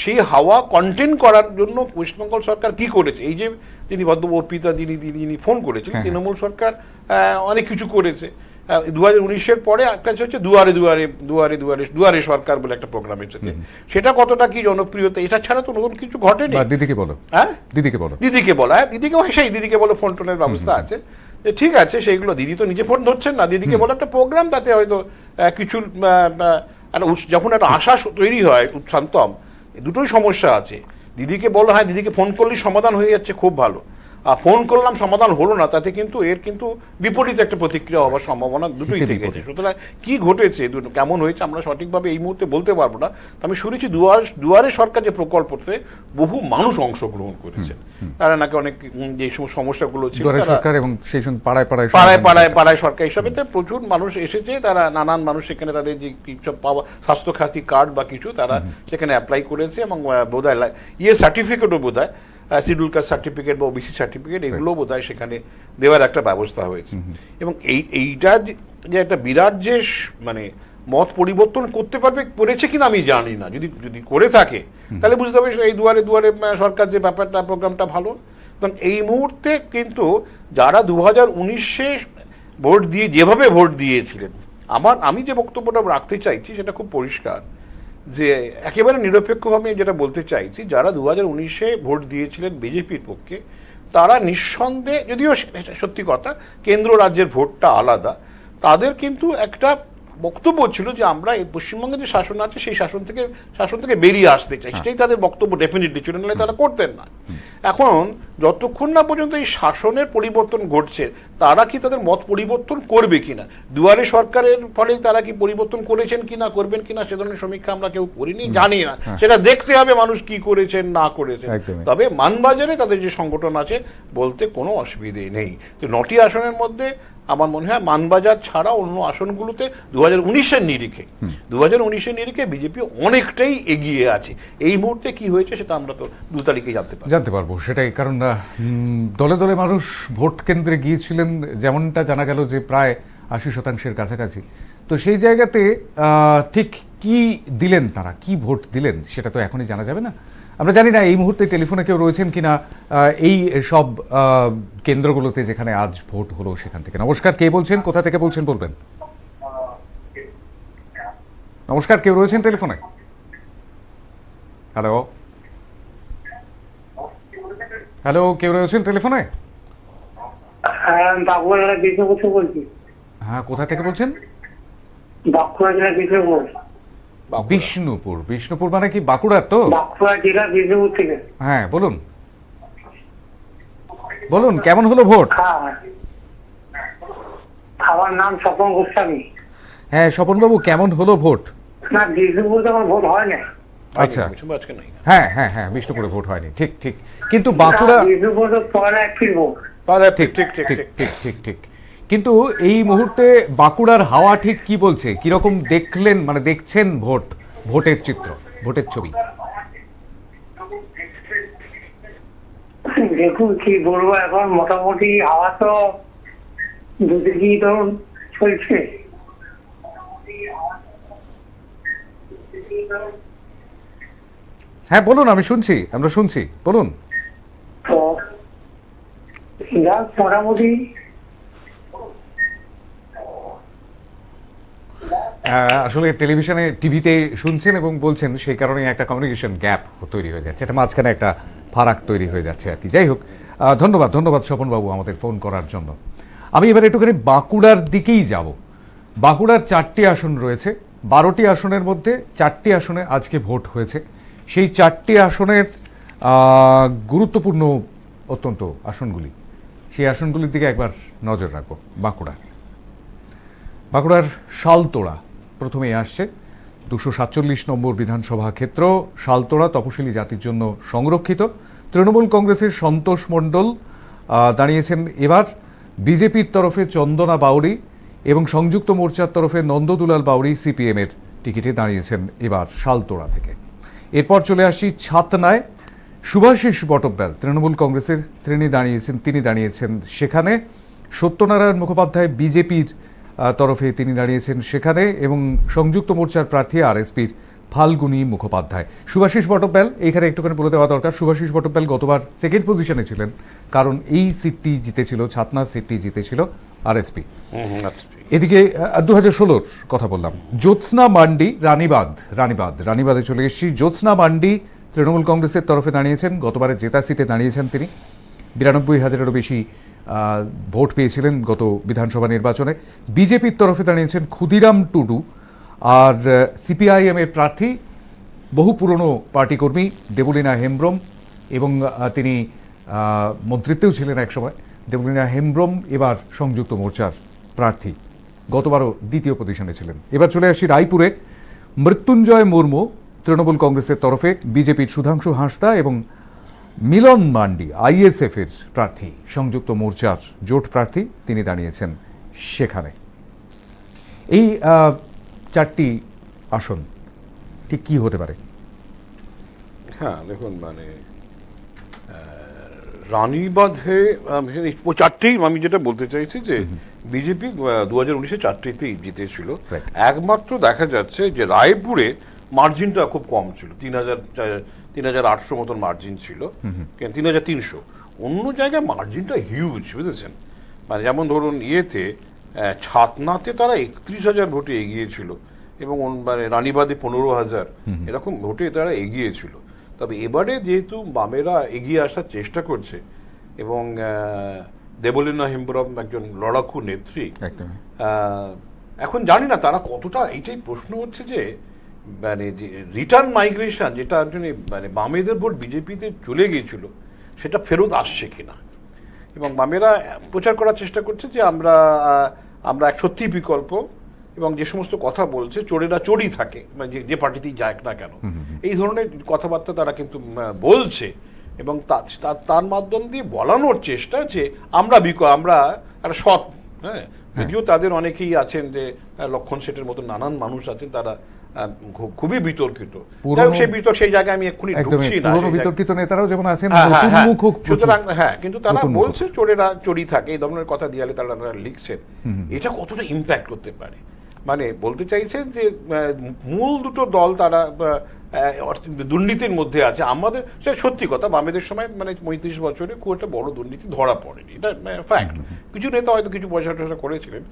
সেই হাওয়া কন্টেন করার জন্য ওয়েস্টবেঙ্গল সরকার কি করেছে, এই যে তিনি অর্পিতা যিনি ফোন করেছিলেন, তৃণমূল সরকার অনেক কিছু করেছে। 2019-এর পরে একটা হচ্ছে দুয়ারে দুয়ারে দুয়ারে দুয়ারে দুয়ারে সরকার বলে একটা প্রোগ্রাম এসেছে, সেটা কতটা কি জনপ্রিয়তা, এটা ছাড়া তো নতুন কিছু ঘটেনি। বা দিদিকে বলো, হ্যাঁ দিদিকে বলো, দিদিকে বলো, হ্যাঁ দিদিকে সেই দিদিকে বলো ফোন টোনের ব্যবস্থা আছে, যে ঠিক আছে সেইগুলো, দিদি তো নিজে ফোন ধরছেন না, দিদিকে বলো একটা প্রোগ্রাম, তাতে হয়তো কিছু যখন একটা আশা তৈরি হয় শান্তম, দুটোই সমস্যা আছে। দিদিকে বলো, হ্যাঁ দিদিকে ফোন করলেই সমাধান হয়ে যাচ্ছে, খুব ভালো, আর ফোন করলাম সমাধান হলো না, তাতে কিন্তু এর কিন্তু বিপরীত একটা প্রতিক্রিয়া হওয়ার সম্ভাবনা দুটোই থেকেছে। সুতরাং কি ঘটেছে, কেমন হয়েছে আমরা সঠিকভাবে এই মুহূর্তে বলতে পারবো না। আমি শুনেছি দুয়ারে সরকার যে প্রকল্পতে বহু মানুষ অংশগ্রহণ করেছেন, তারা নাকি অনেক যে সমস্যাগুলো ছিল, দুয়ারে সরকার এবং সেই সঙ্গে পাড়ায় পাড়ায় পাড়ায় পাড়ায় পাড়ায় সরকার হিসাবেতে প্রচুর মানুষ এসেছে, তারা নানান মানুষ সেখানে তাদের যে কিছু পাওয়া স্বাস্থ্যসাথী কার্ড বা কিছু তারা সেখানে অ্যাপ্লাই করেছে, এবং বোধহয় সার্টিফিকেটও বোধহয় শিডিউল কাস্ট সার্টিফিকেট বা ওবিসি সার্টিফিকেট এগুলো বোধহয় সেখানে দেওয়ার একটা ব্যবস্থা হয়েছে। এবং এইটা যে একটা বিরাট যে মানে মত পরিবর্তন করতে পারবে, করেছে কিনা আমি জানি না, যদি করে থাকে তাহলে বুঝতে হবে এই দুয়ারে দুয়ারে সরকার যে ব্যাপারটা প্রোগ্রামটা ভালো। কারণ এই মুহূর্তে কিন্তু যারা 2019-এ ভোট দিয়ে যেভাবে ভোট দিয়েছিলেন, আমি যে বক্তব্যটা রাখতে চাইছি সেটা খুব পরিষ্কার, যে একেবারে নিরপেক্ষভাবে যেটা বলতে চাইছি, যারা 2019-এ ভোট দিয়েছিলেন বিজেপির পক্ষে, তারা নিঃসন্দেহে, যদিও সত্যি কথা কেন্দ্র রাজ্যের ভোটটা আলাদা, তাদের কিন্তু একটা বক্তব্য ছিল যে আমরা এই পশ্চিমবঙ্গে যে শাসন আছে সেই শাসন থেকে বেরিয়ে আসতে চাই, সেটাই তাদের বক্তব্য ডেফিনেটলি ছিল, নাহলে তারা করতেন না। এখন যতক্ষণ না পর্যন্ত এই শাসনের পরিবর্তন ঘটছে, তারা কি তাদের মত পরিবর্তন করবে কিনা, দুয়ারে সরকারের ফলে তারা কি পরিবর্তন করেছেন কিনা, করবেন কিনা, সে ধরনের সমীক্ষা আমরা কেউ করিনি, জানি না, সেটা দেখতে হবে মানুষ কি করেছেন না করেছেন। তবে মানবাজারে তাদের যে সংগঠন আছে বলতে কোনো অসুবিধে নেই। তো 9টি আসনের মধ্যে আমার মনে হয় মানবাজার ছাড়া অন্য আসনগুলোতে 2019-এর নিরিখে বিজেপি অনেকটাই এগিয়ে আছে। এই মুহূর্তে কি হয়েছে সেটা আমরা তো 2 তারিখে জানতে পারবো। সেটাই, কারণ দলে দলে মানুষ ভোট কেন্দ্রে গিয়েছিলেন, যেমনটা জানা গেল যে প্রায় 80% কাছাকাছি। তো সেই জায়গাতে ঠিক কি দিলেন তারা, কি ভোট দিলেন সেটা তো এখনই জানা যাবে না। আমরা জানি না এই মুহূর্তে টেলিফোনে কেউ রয়েছেন কিনা এই সব কেন্দ্রগুলোতে যেখানে আজ ভোট হলো সেখান থেকে। নমস্কার, কে বলছেন, কোথা থেকে বলছেন বলবেন? নমস্কার, কেউ রয়েছেন টেলিফোনে? হ্যালো হ্যালো, কেউ রয়েছেন টেলিফোনে? বাঁকুড়া জেলা বিষ্ণুপুর থেকে বলছি। হ্যাঁ, কোথা থেকে বলছেন? বাঁকুড়া জেলা বিষ্ণুপুর। বিষ্ণুপুর মানে কি বাঁকুড়ার? তো বাঁকুড়া জেলা বিষ্ণুপুর থেকে। হ্যাঁ বলুন বলুন, কেমন হলো ভোট? আমার নাম স্বপন গোস্বামী। হ্যাঁ স্বপন বাবু, কেমন হলো ভোট? না, বিষ্ণুপুর তো আমার ভোট হয় না। আচ্ছা, হ্যাঁ হ্যাঁ হ্যাঁ, বিষ্ণুপুরে ভোট হয়নি, ঠিক ঠিক, কিন্তু বাঁকুড়া বিষ্ণুপুর তো পয়লা এপ্রিল ভোট। ঠিক ঠিক ঠিক ঠিক ঠিক ঠিক। কিন্তু এই মুহূর্তে বাঁকুড়ার হাওয়া ঠিক কি বলছে, কিরকম দেখলেন, মানে দেখছেন ভোটের চিত্র, ভোটের ছবি? দেখুন কি বলবো, এখন মোটামুটি হাওয়া তো দুদিকেই তো চলছে। হ্যাঁ বলুন, আমরা শুনছি, বলুন। তো মোটামুটি আসলে টেলিভিশনে টিভিতে শুনছেন এবং বলছেন, সেই কারণে একটা কমিউনিকেশন গ্যাপ তৈরি হয়ে যাচ্ছে, এটা মাঝখানে একটা ফারাক তৈরি হয়ে যাচ্ছে আর কি। যাই হোক, ধন্যবাদ স্বপনবাবু আমাদের ফোন করার জন্য। আমি এবার একটুখানি বাঁকুড়ার দিকেই যাব। বাঁকুড়ার 4টি আসন রয়েছে, 12টি আসনের মধ্যে 4টি আসনে আজকে ভোট হয়েছে। সেই 4টি আসনের গুরুত্বপূর্ণ অত্যন্ত আসনগুলি, সেই আসনগুলির দিকে একবার নজর রাখবো। বাঁকুড়ার শালতোড়া প্রথমেই আসছে, 247 নম্বর বিধানসভা ক্ষেত্র। শালতোড়া তপশিলি জাতির জন্য সংরক্ষিত। তৃণমূল কংগ্রেসের সন্তোষ মণ্ডল দাঁড়িয়েছেন এবার, বিজেপির তরফে চন্দনা বাউরি এবং সংযুক্ত মোর্চার তরফে নন্দদুলাল বাউরি সিপিএমের টিকিটে দাঁড়িয়েছেন এবার শালতোড়া থেকে। এরপর চলে আসি ছাতনায়, শুভাশিস বটব্যাল তৃণমূল কংগ্রেসের তিনি দাঁড়িয়েছেন সেখানে। সত্যনারায়ণ মুখোপাধ্যায় বিজেপির তরফে তিনি দাঁড়িয়েছেন সেখানে, এবং সংযুক্ত মোর্চার প্রার্থী আরএসপির ফাল্গুনী মুখোপাধ্যায়। শুভাশিস বটব্যাল, এইখানে একটুখানি বলে দেওয়া দরকার, শুভাশিস বটব্যাল গতবার 2nd পজিশনে ছিলেন, কারণ এই সিটটি জিতেছিল, ছাতনার সিটটি জিতেছিল আরএসপি। এদিকে 2016 কথা বললাম, জ্যোৎস্না মান্ডি রানীবাদে চলে এসেছি। জ্যোৎস্না মান্ডি তৃণমূল কংগ্রেসের তরফে দাঁড়িয়েছেন, গতবারের জেতা সিটে দাঁড়িয়েছেন তিনি, 92,000-এরও বেশি ভোট পেয়েছিলেন গত বিধানসভা নির্বাচনে। বিজেপির তরফে দাঁড়িয়েছেন ক্ষুদিরাম টুডু, আর সিপিআইএম এর প্রার্থী বহু পুরনো পার্টি কর্মী দেবলীনা হেমব্রম, এবং তিনি মন্ত্রিত্বেও ছিলেন একসময়। দেবলীনা হেমব্রম এবার সংযুক্ত মোর্চার প্রার্থী, গতবারও দ্বিতীয় পজিশনে ছিলেন। এবার চলে আসি রায়পুরে, মৃত্যুঞ্জয় মুর্মু তৃণমূল কংগ্রেসের তরফে, বিজেপির সুধাংশু হাঁসদা এবং মিলন মান্ডি আইএসএফ এর প্রার্থী, সংযুক্ত মোর্চার জোট প্রার্থী, তিনি দাঁড়িয়েছেন সেখানে। এই 4টি আসন ঠিক কি হতে পারে? হ্যাঁ, দেখুন মানে রানীবাঁধে চারটেই আমি যেটা বলতে চাইছি যে বিজেপি 2019-এ 4টিতেই জিতেছিল। Right. একমাত্র দেখা যাচ্ছে যে রায়পুরে মার্জিনটা খুব কম ছিল, 3,800 মতন মার্জিন ছিল, 3,300। অন্য জায়গায় মার্জিনটা হিউজ, বুঝেছেন? মানে যেমন ধরুন ছাতনাতে তারা 31,000 ভোটে এগিয়েছিল, এবং মানে রানীবাঁধে 15,000, এরকম ভোটে তারা এগিয়েছিল। তবে এবারে যেহেতু বামেরা এগিয়ে আসার চেষ্টা করছে, এবং দেবলীনা হেমব্রম একজন লড়াকু নেত্রী, এখন জানি না তারা কতটা, এইটাই প্রশ্ন হচ্ছে যে মানে যে রিটার্ন মাইগ্রেশন, যেটা মানে বামেদের ভোট বিজেপিতে চলে গিয়েছিল, সেটা ফেরত আসছে কিনা। এবং বামেরা প্রচার করার চেষ্টা করছে যে আমরা এক সত্যি বিকল্প, এবং যে সমস্ত কথা বলছে চোরেরা চোরই থাকে, মানে যে পার্টিতেই যাক না কেন, এই ধরনের কথাবার্তা তারা কিন্তু বলছে, এবং তার মাধ্যম দিয়ে বলানোর চেষ্টা যে আমরা একটা সৎ, হ্যাঁ, যদিও তাদের অনেকেই আছেন যে লক্ষণ শেঠের মতো নানান মানুষ আছেন, তারা খুবই বিতর্কিত। সেই জায়গায় আমি এক্ষুনি ঢুকছি না। বিতর্কিত নেতারাও যেমন আছেন, সুতরাং হ্যাঁ, কিন্তু তারা বলছে চোরেরা চোরই থাকে, এই ধরনের কথা দিয়ালে তারা লিখছেন। এটা কতটা ইম্প্যাক্ট করতে পারে, মানে বলতে চাইছেন যে মূল দুটো দল তারা দুর্নীতির মধ্যে আছে। আমাদের সেটা সত্যি কথা, বামেদের সময় মানে 35 বছরে খুব একটা বড় দুর্নীতি ধরা পড়েনি, এটা ফ্যাক্ট। কিছু নেতা হয়তো কিছু পয়সা টয়সা করেছিলেন,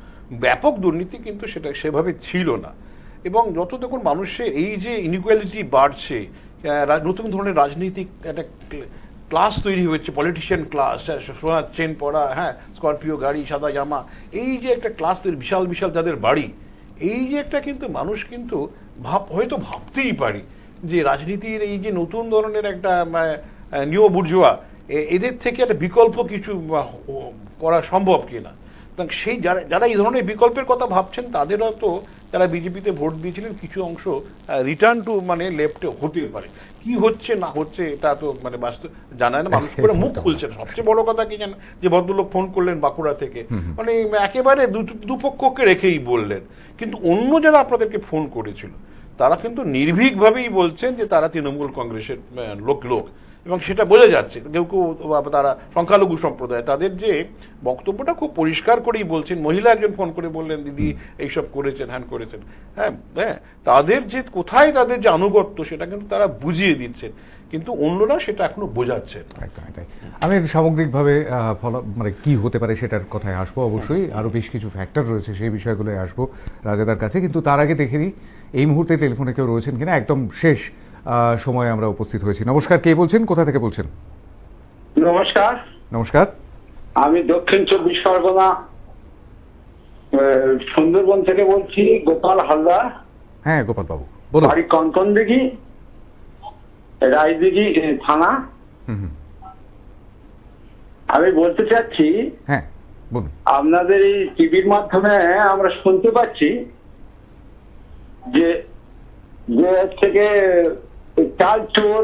ব্যাপক দুর্নীতি কিন্তু সেটা সেভাবে ছিল না। এবং যত দেখুন মানুষের এই যে ইনইকুয়ালিটি বাড়ছে, নতুন ধরনের রাজনৈতিক একটা ক্লাস তৈরি হয়েছে, পলিটিশিয়ান ক্লাস, সোনার চেন পরা, হ্যাঁ, স্করপিও গাড়ি, সাদা জামা, এই যে একটা ক্লাস তৈরি, বিশাল বিশাল যাদের বাড়ি, এই যে একটা কিন্তু মানুষ কিন্তু হয়তো ভাবতেই পারি যে রাজনীতির এই যে নতুন ধরনের একটা নিও বুর্জোয়া, এদের থেকে একটা বিকল্প কিছু করা সম্ভব কিনা। সেই যারা এই ধরনের বিকল্পের কথা ভাবছেন, তাদেরও তো যারা বিজেপিতে ভোট দিয়েছিলেন কিছু অংশ রিটার্ন টু মানে লেফটে হতে পারে। কি হচ্ছে না হচ্ছে এটা তো মানে বাস্তব জানায় না, মানুষ করে মুখ খুলছে না। সবচেয়ে বড় কথা কি জানেন, যে ভদ্রলোক ফোন করলেন বাঁকুড়া থেকে, মানে একেবারে দুপক্ষকে রেখেই বললেন, কিন্তু অন্য যারা আপনাদেরকে ফোন করেছিল তারা কিন্তু নির্ভীকভাবেই বলছেন যে তারা তৃণমূল কংগ্রেসের লোক, এবং সেটা বোঝা যাচ্ছে। কেউ কেউ তারা সংখ্যালঘু সম্প্রদায়, তাদের যে বক্তব্যটা খুব পরিষ্কার করেই বলছেন। মহিলা একজন ফোন করে বললেন, দিদি এইসব করেছেন, হ্যান করেছেন, হ্যাঁ হ্যাঁ, তাদের যে কোথায় তাদের যে আনুগত্য সেটা কিন্তু তারা বুঝিয়ে দিচ্ছেন, কিন্তু অন্যরা সেটা এখনো বোঝাচ্ছে। আমি সামগ্রিকভাবে মানে কি হতে পারে সেটার কথায় আসবো, অবশ্যই আরো বেশ কিছু ফ্যাক্টর রয়েছে, সেই বিষয়গুলোয় আসবো রাজাদার কাছে। কিন্তু তার আগে দেখে নিই এই মুহূর্তে টেলিফোনে কেউ রয়েছেন কিনা। একদম শেষ সময় আমরা উপস্থিত হয়েছি। নমস্কার, কে বলছেন, কোথা থেকে বলছেন? নমস্কার। নমস্কার, আমি দক্ষিণ 24 পরগনা সুন্দরবন থেকে বলছি, গোপাল হালদার। হ্যাঁ গোপাল বাবু বলুন। বাড়ি কনকনদিঘি, রায়দিঘি থানা। আমি বলতে চাচ্ছি, হ্যাঁ বলুন। আপনাদের এই টিভির মাধ্যমে আমরা শুনতে পাচ্ছি যে থেকে চাল চোর,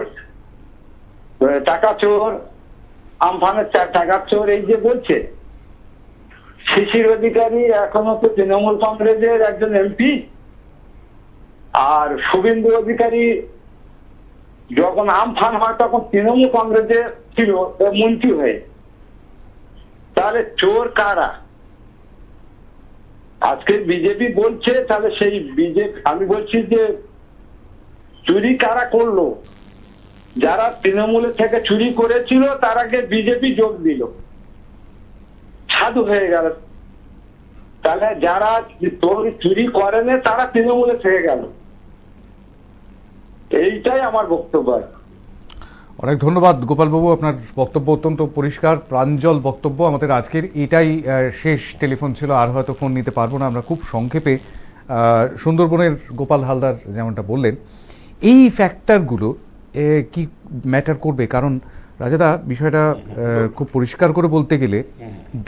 টাকা চোর, আমফানের টাকা চোর, এই যে বলছে। শিশির অধিকারী এখনো তো তৃণমূল কংগ্রেসের একজন এমপি, আর শুভেন্দু অধিকারী যখন আমফান হয় তখন তৃণমূল কংগ্রেসে ছিল মন্ত্রী হয়ে। তাহলে চোর কারা? আজকে বিজেপি বলছে, তাহলে সেই বিজেপি, আমি বলছি যে চুরি কারা করলো? যারা তৃণমূলের থেকে চুরি করেছিল তারাকে বিজেপি যোগ দিল, সাধু হয়ে গেল। তাহলে যারা চুরি করেনি তারা তৃণমূলে থেকে গেল। এইটাই আমার বক্তব্য। অনেক ধন্যবাদ গোপালবাবু, আপনার বক্তব্য অত্যন্ত পরিষ্কার প্রাঞ্জল বক্তব্য। আমাদের আজকের এটাই শেষ টেলিফোন ছিল, আর হয়তো ফোন নিতে পারবো না আমরা। খুব সংক্ষেপে সুন্দরবনের গোপাল হালদার যেমনটা বললেন, এই ফ্যাক্টরগুলো কি ম্যাটার করবে? কারণ রাজাদা বিষয়টা খুব পরিষ্কার করে বলতে গেলে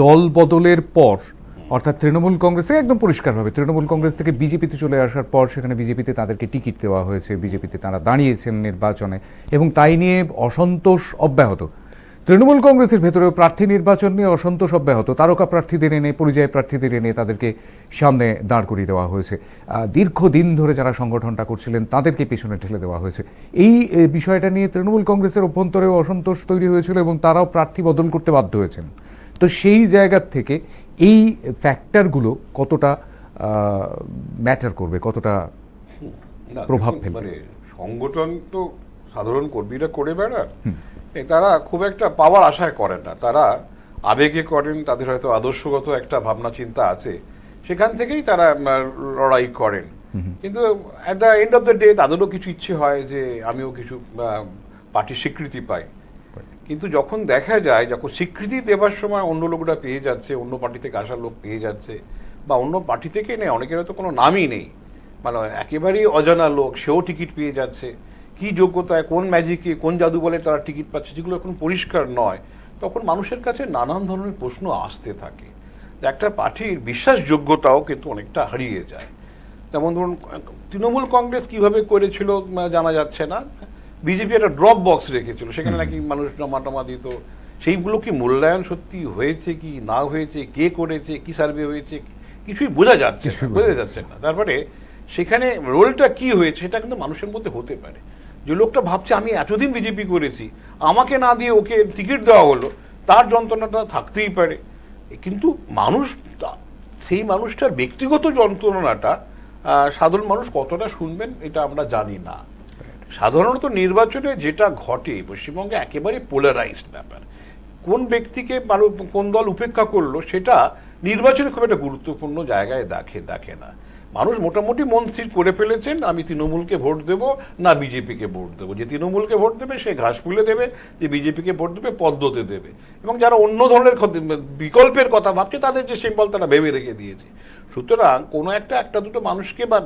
দল বদলের পর, অর্থাৎ তৃণমূল কংগ্রেসে একদম পরিষ্কারভাবে তৃণমূল কংগ্রেস থেকে বিজেপিতে চলে আসার পর সেখানে বিজেপিতে তাদেরকে টিকিট দেওয়া হয়েছে, বিজেপিতে তারা দাঁড়িয়েছেন নির্বাচনে এবং তাই নিয়ে অসন্তোষ অব্যাহত। তৃণমূল কংগ্রেসের ভেতরেও প্রার্থী নির্বাচন নিয়ে অসন্তোষ অব্যাহত। তারকা প্রার্থীদের এনে, পরিযায়ী প্রার্থীদের এনে তাদেরকে সামনে দাঁড় করিয়ে দেওয়া হয়েছে। দীর্ঘদিন ধরে যারা সংগঠনটা করছিলেন তাদেরকে পেছনে ঠেলে দেওয়া হয়েছে। এই বিষয়টা নিয়ে তৃণমূল কংগ্রেসের অভ্যন্তরেও অসন্তোষ তৈরি হয়েছিল এবং তারাও প্রার্থী বদল করতে বাধ্য হয়েছেন। তো সেই জায়গা থেকে এই ফ্যাক্টরগুলো কতটা ম্যাটার করবে, কতটা প্রভাব ফেলবে? মানে সংগঠন তো সাধারণ কর্মীরা করে বেড়ান, তারা খুব একটা পাওয়ার আশায় করেন না, তারা আবেগে করেন, তাদের হয়তো আদর্শগত একটা ভাবনা চিন্তা আছে, সেখান থেকেই তারা লড়াই করেন। কিন্তু at the end of the day তাদেরও কিছু ইচ্ছে হয় যে আমিও কিছু পার্টির স্বীকৃতি পাই। কিন্তু যখন দেখা যায়, যখন স্বীকৃতি দেবার সময় অন্য লোকরা পেয়ে যাচ্ছে, অন্য পার্টি থেকে আসা লোক পেয়ে যাচ্ছে, বা অন্য পার্টি থেকে নেই, অনেকের হয়তো কোনো নামই নেই, মানে একেবারেই অজানা লোক, সেও টিকিট পেয়ে যাচ্ছে, কি যোগ্যতায়, কোন ম্যাজিকে, কোন জাদু বলে তারা টিকিট পাচ্ছে, যেগুলো এখন পরিষ্কার নয়, তখন মানুষের কাছে নানান ধরনের প্রশ্ন আসতে থাকে। একটা পার্টির বিশ্বাসযোগ্যতাও কিন্তু অনেকটা হারিয়ে যায়। যেমন ধরুন তৃণমূল কংগ্রেস কিভাবে করেছিল জানা যাচ্ছে না, বিজেপি একটা ড্রপ বক্স রেখেছিল, সেখানে নাকি মানুষ জমা টমা দিত, সেইগুলো কি মূল্যায়ন সত্যি হয়েছে কি না হয়েছে, কে করেছে, কি সার্ভে হয়েছে, কিছুই বোঝা যাচ্ছে না। তারপরে সেখানে রোলটা কি হয়েছে সেটা কিন্তু মানুষের মধ্যে হতে পারে। যে লোকটা ভাবছে আমি এতদিন বিজেপি করেছি, আমাকে না দিয়ে ওকে টিকিট দেওয়া হলো, তার যন্ত্রণাটা থাকতেই পারে। কিন্তু মানুষ, সেই মানুষটার ব্যক্তিগত যন্ত্রণাটা সাধারণ মানুষ কতটা শুনবেন এটা আমরা জানি না। সাধারণত নির্বাচনে যেটা ঘটে পশ্চিমবঙ্গে একেবারে পোলারাইজড ব্যাপার, কোন ব্যক্তিকে কোন দল উপেক্ষা করলো সেটা নির্বাচনে খুব একটা গুরুত্বপূর্ণ জায়গায় দেখে না। মানুষ মোটামুটি মন স্থির করে ফেলেছেন, আমি তৃণমূলকে ভোট দেবো না বিজেপিকে ভোট দেবো। যে তৃণমূলকে ভোট দেবে সে ঘাস ফুলে দেবে, যে বিজেপিকে ভোট দেবে পদ্মতে দেবে, এবং যারা অন্য ধরনের বিকল্পের কথা ভাবছে তাদের যে সিম্বল তারা ভেবে রেখে দিয়েছে। সুতরাং কোনো একটা দুটো মানুষকে বা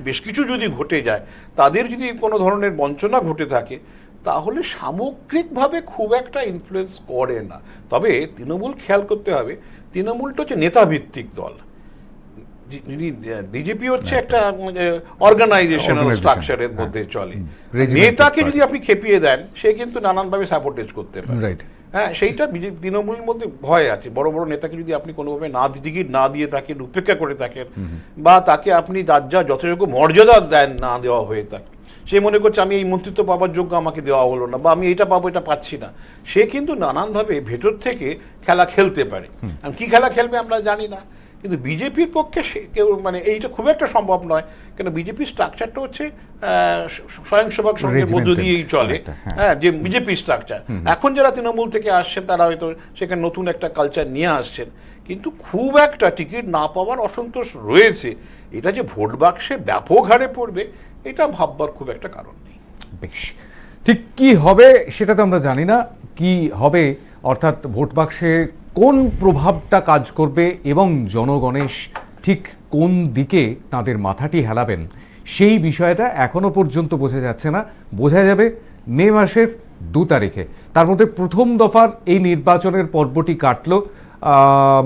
বেশ কিছু যদি ঘটে যায়, তাদের যদি কোনো ধরনের বঞ্চনা ঘটে থাকে, তাহলে সামগ্রিকভাবে খুব একটা ইনফ্লুয়েন্স করে না। তবে তৃণমূল খেয়াল করতে হবে, তৃণমূলটা হচ্ছে নেতাভিত্তিক দল, বিজেপি হচ্ছে একটা অর্গানাইজেশনাল স্ট্রাকচারের মধ্যে চলে। নেতাকে যদি আপনি খেপিয়ে দেন, সে কিন্তু নানানভাবে সাপোর্টেজ করতে পারে। হ্যাঁ, সেইটা তৃণমূলের মধ্যে ভয় আছে। বড় বড় নেতাকে যদি আপনি কোনোভাবে টিকিট না দিয়ে থাকেন, উপেক্ষা করে থাকেন, বা তাকে আপনি যা যথাযোগ্য মর্যাদা দেন না দেওয়া হয়ে থাকে, সে মনে করছে আমি এই মন্ত্রিত্ব পাবার যোগ্য, আমাকে দেওয়া হলো না, বা আমি এটা পাবো এটা পাচ্ছি না, সে কিন্তু নানানভাবে ভেতর থেকে খেলা খেলতে পারে। কি খেলা খেলবে আমরা জানি না, কিন্তু বিজেপির পক্ষে সে কেউ এইটা খুব একটা সম্ভব নয়, কেন বিজেপির স্ট্রাকচারটা হচ্ছে স্বয়ংসেবক সংঘের মধ্য দিয়েই চলে। হ্যাঁ, যে বিজেপির স্ট্রাকচার। এখন যারা তৃণমূল থেকে আসছেন তারা হয়তো সেখানে নতুন একটা কালচার নিয়ে আসছেন, কিন্তু খুব একটা টিকিট না পাওয়ার অসন্তোষ রয়েছে। এটা যে ভোট বাক্সে ব্যাপক হারে পড়বে, এটা ভাববার খুব একটা কারণ নেই। বেশ, ঠিক কি হবে সেটা তো আমরা জানি না। কি হবে অর্থাৎ ভোট বাক্সে কোন প্রভাবটা কাজ করবে এবং জনগণেশ ঠিক কোন দিকে তাদের মাথাটি হেলাবেন, সেই বিষয়টা এখনো পর্যন্ত বোঝা যাচ্ছে না। বোঝা যাবে মে মাসের 2 তারিখে। তার মধ্যে প্রথম দফার এই নির্বাচনের পর্বটি কাটলো,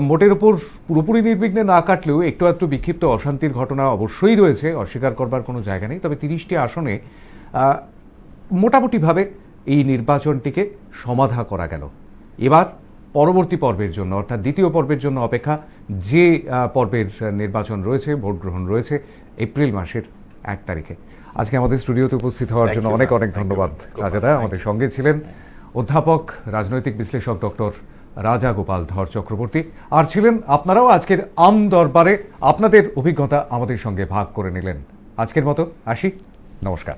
মোটের ওপর পুরোপুরি নির্বিঘ্নে না কাটলেও একটু একটু বিক্ষিপ্ত অশান্তির ঘটনা অবশ্যই রয়েছে, অস্বীকার করবার কোনো জায়গা নেই। তবে 30টি আসনে মোটামুটিভাবে এই নির্বাচনটিকে সমাধা করা গেল। এবার পরবর্তী পর্বের জন্য, অর্থাৎ দ্বিতীয় পর্বের জন্য অপেক্ষা। যে পর্বের নির্বাচন রয়েছে, ভোট গ্রহণ রয়েছে এপ্রিল মাসের 1 তারিখে। আজকে আমাদের স্টুডিওতে উপস্থিত হওয়ার জন্য অনেক অনেক ধন্যবাদ রাজাদা। আমাদের সঙ্গে ছিলেন অধ্যাপক, রাজনৈতিক বিশ্লেষক ডক্টর রাজা গোপাল ধর চক্রবর্তী, আর ছিলেন আপনারাও আজকের আম দরবারে আপনাদের অভিজ্ঞতা আমাদের সঙ্গে ভাগ করে নিলেন। আজকের মতো আসি, নমস্কার।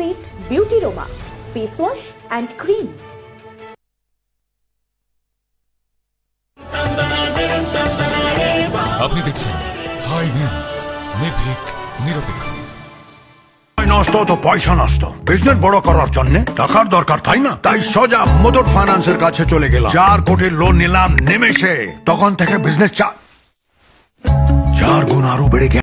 Set, beauty Ruma, face wash and cream. আপনি দেখছেন হাই নিউজ, নির্ভীক, নিরপেক্ষ। নষ্ট তো পয়সা নষ্ট, বিজনেস বড় করার জন্য টাকার দরকার, তাই না? তাই সোজা মুথুট ফাইন্যান্সের কাছে চলে গেলাম। 4 কোটির লোন নিলাম নিমেষে। তখন থেকে বিজনেস 4 গুণ আরো বেড়ে গেল।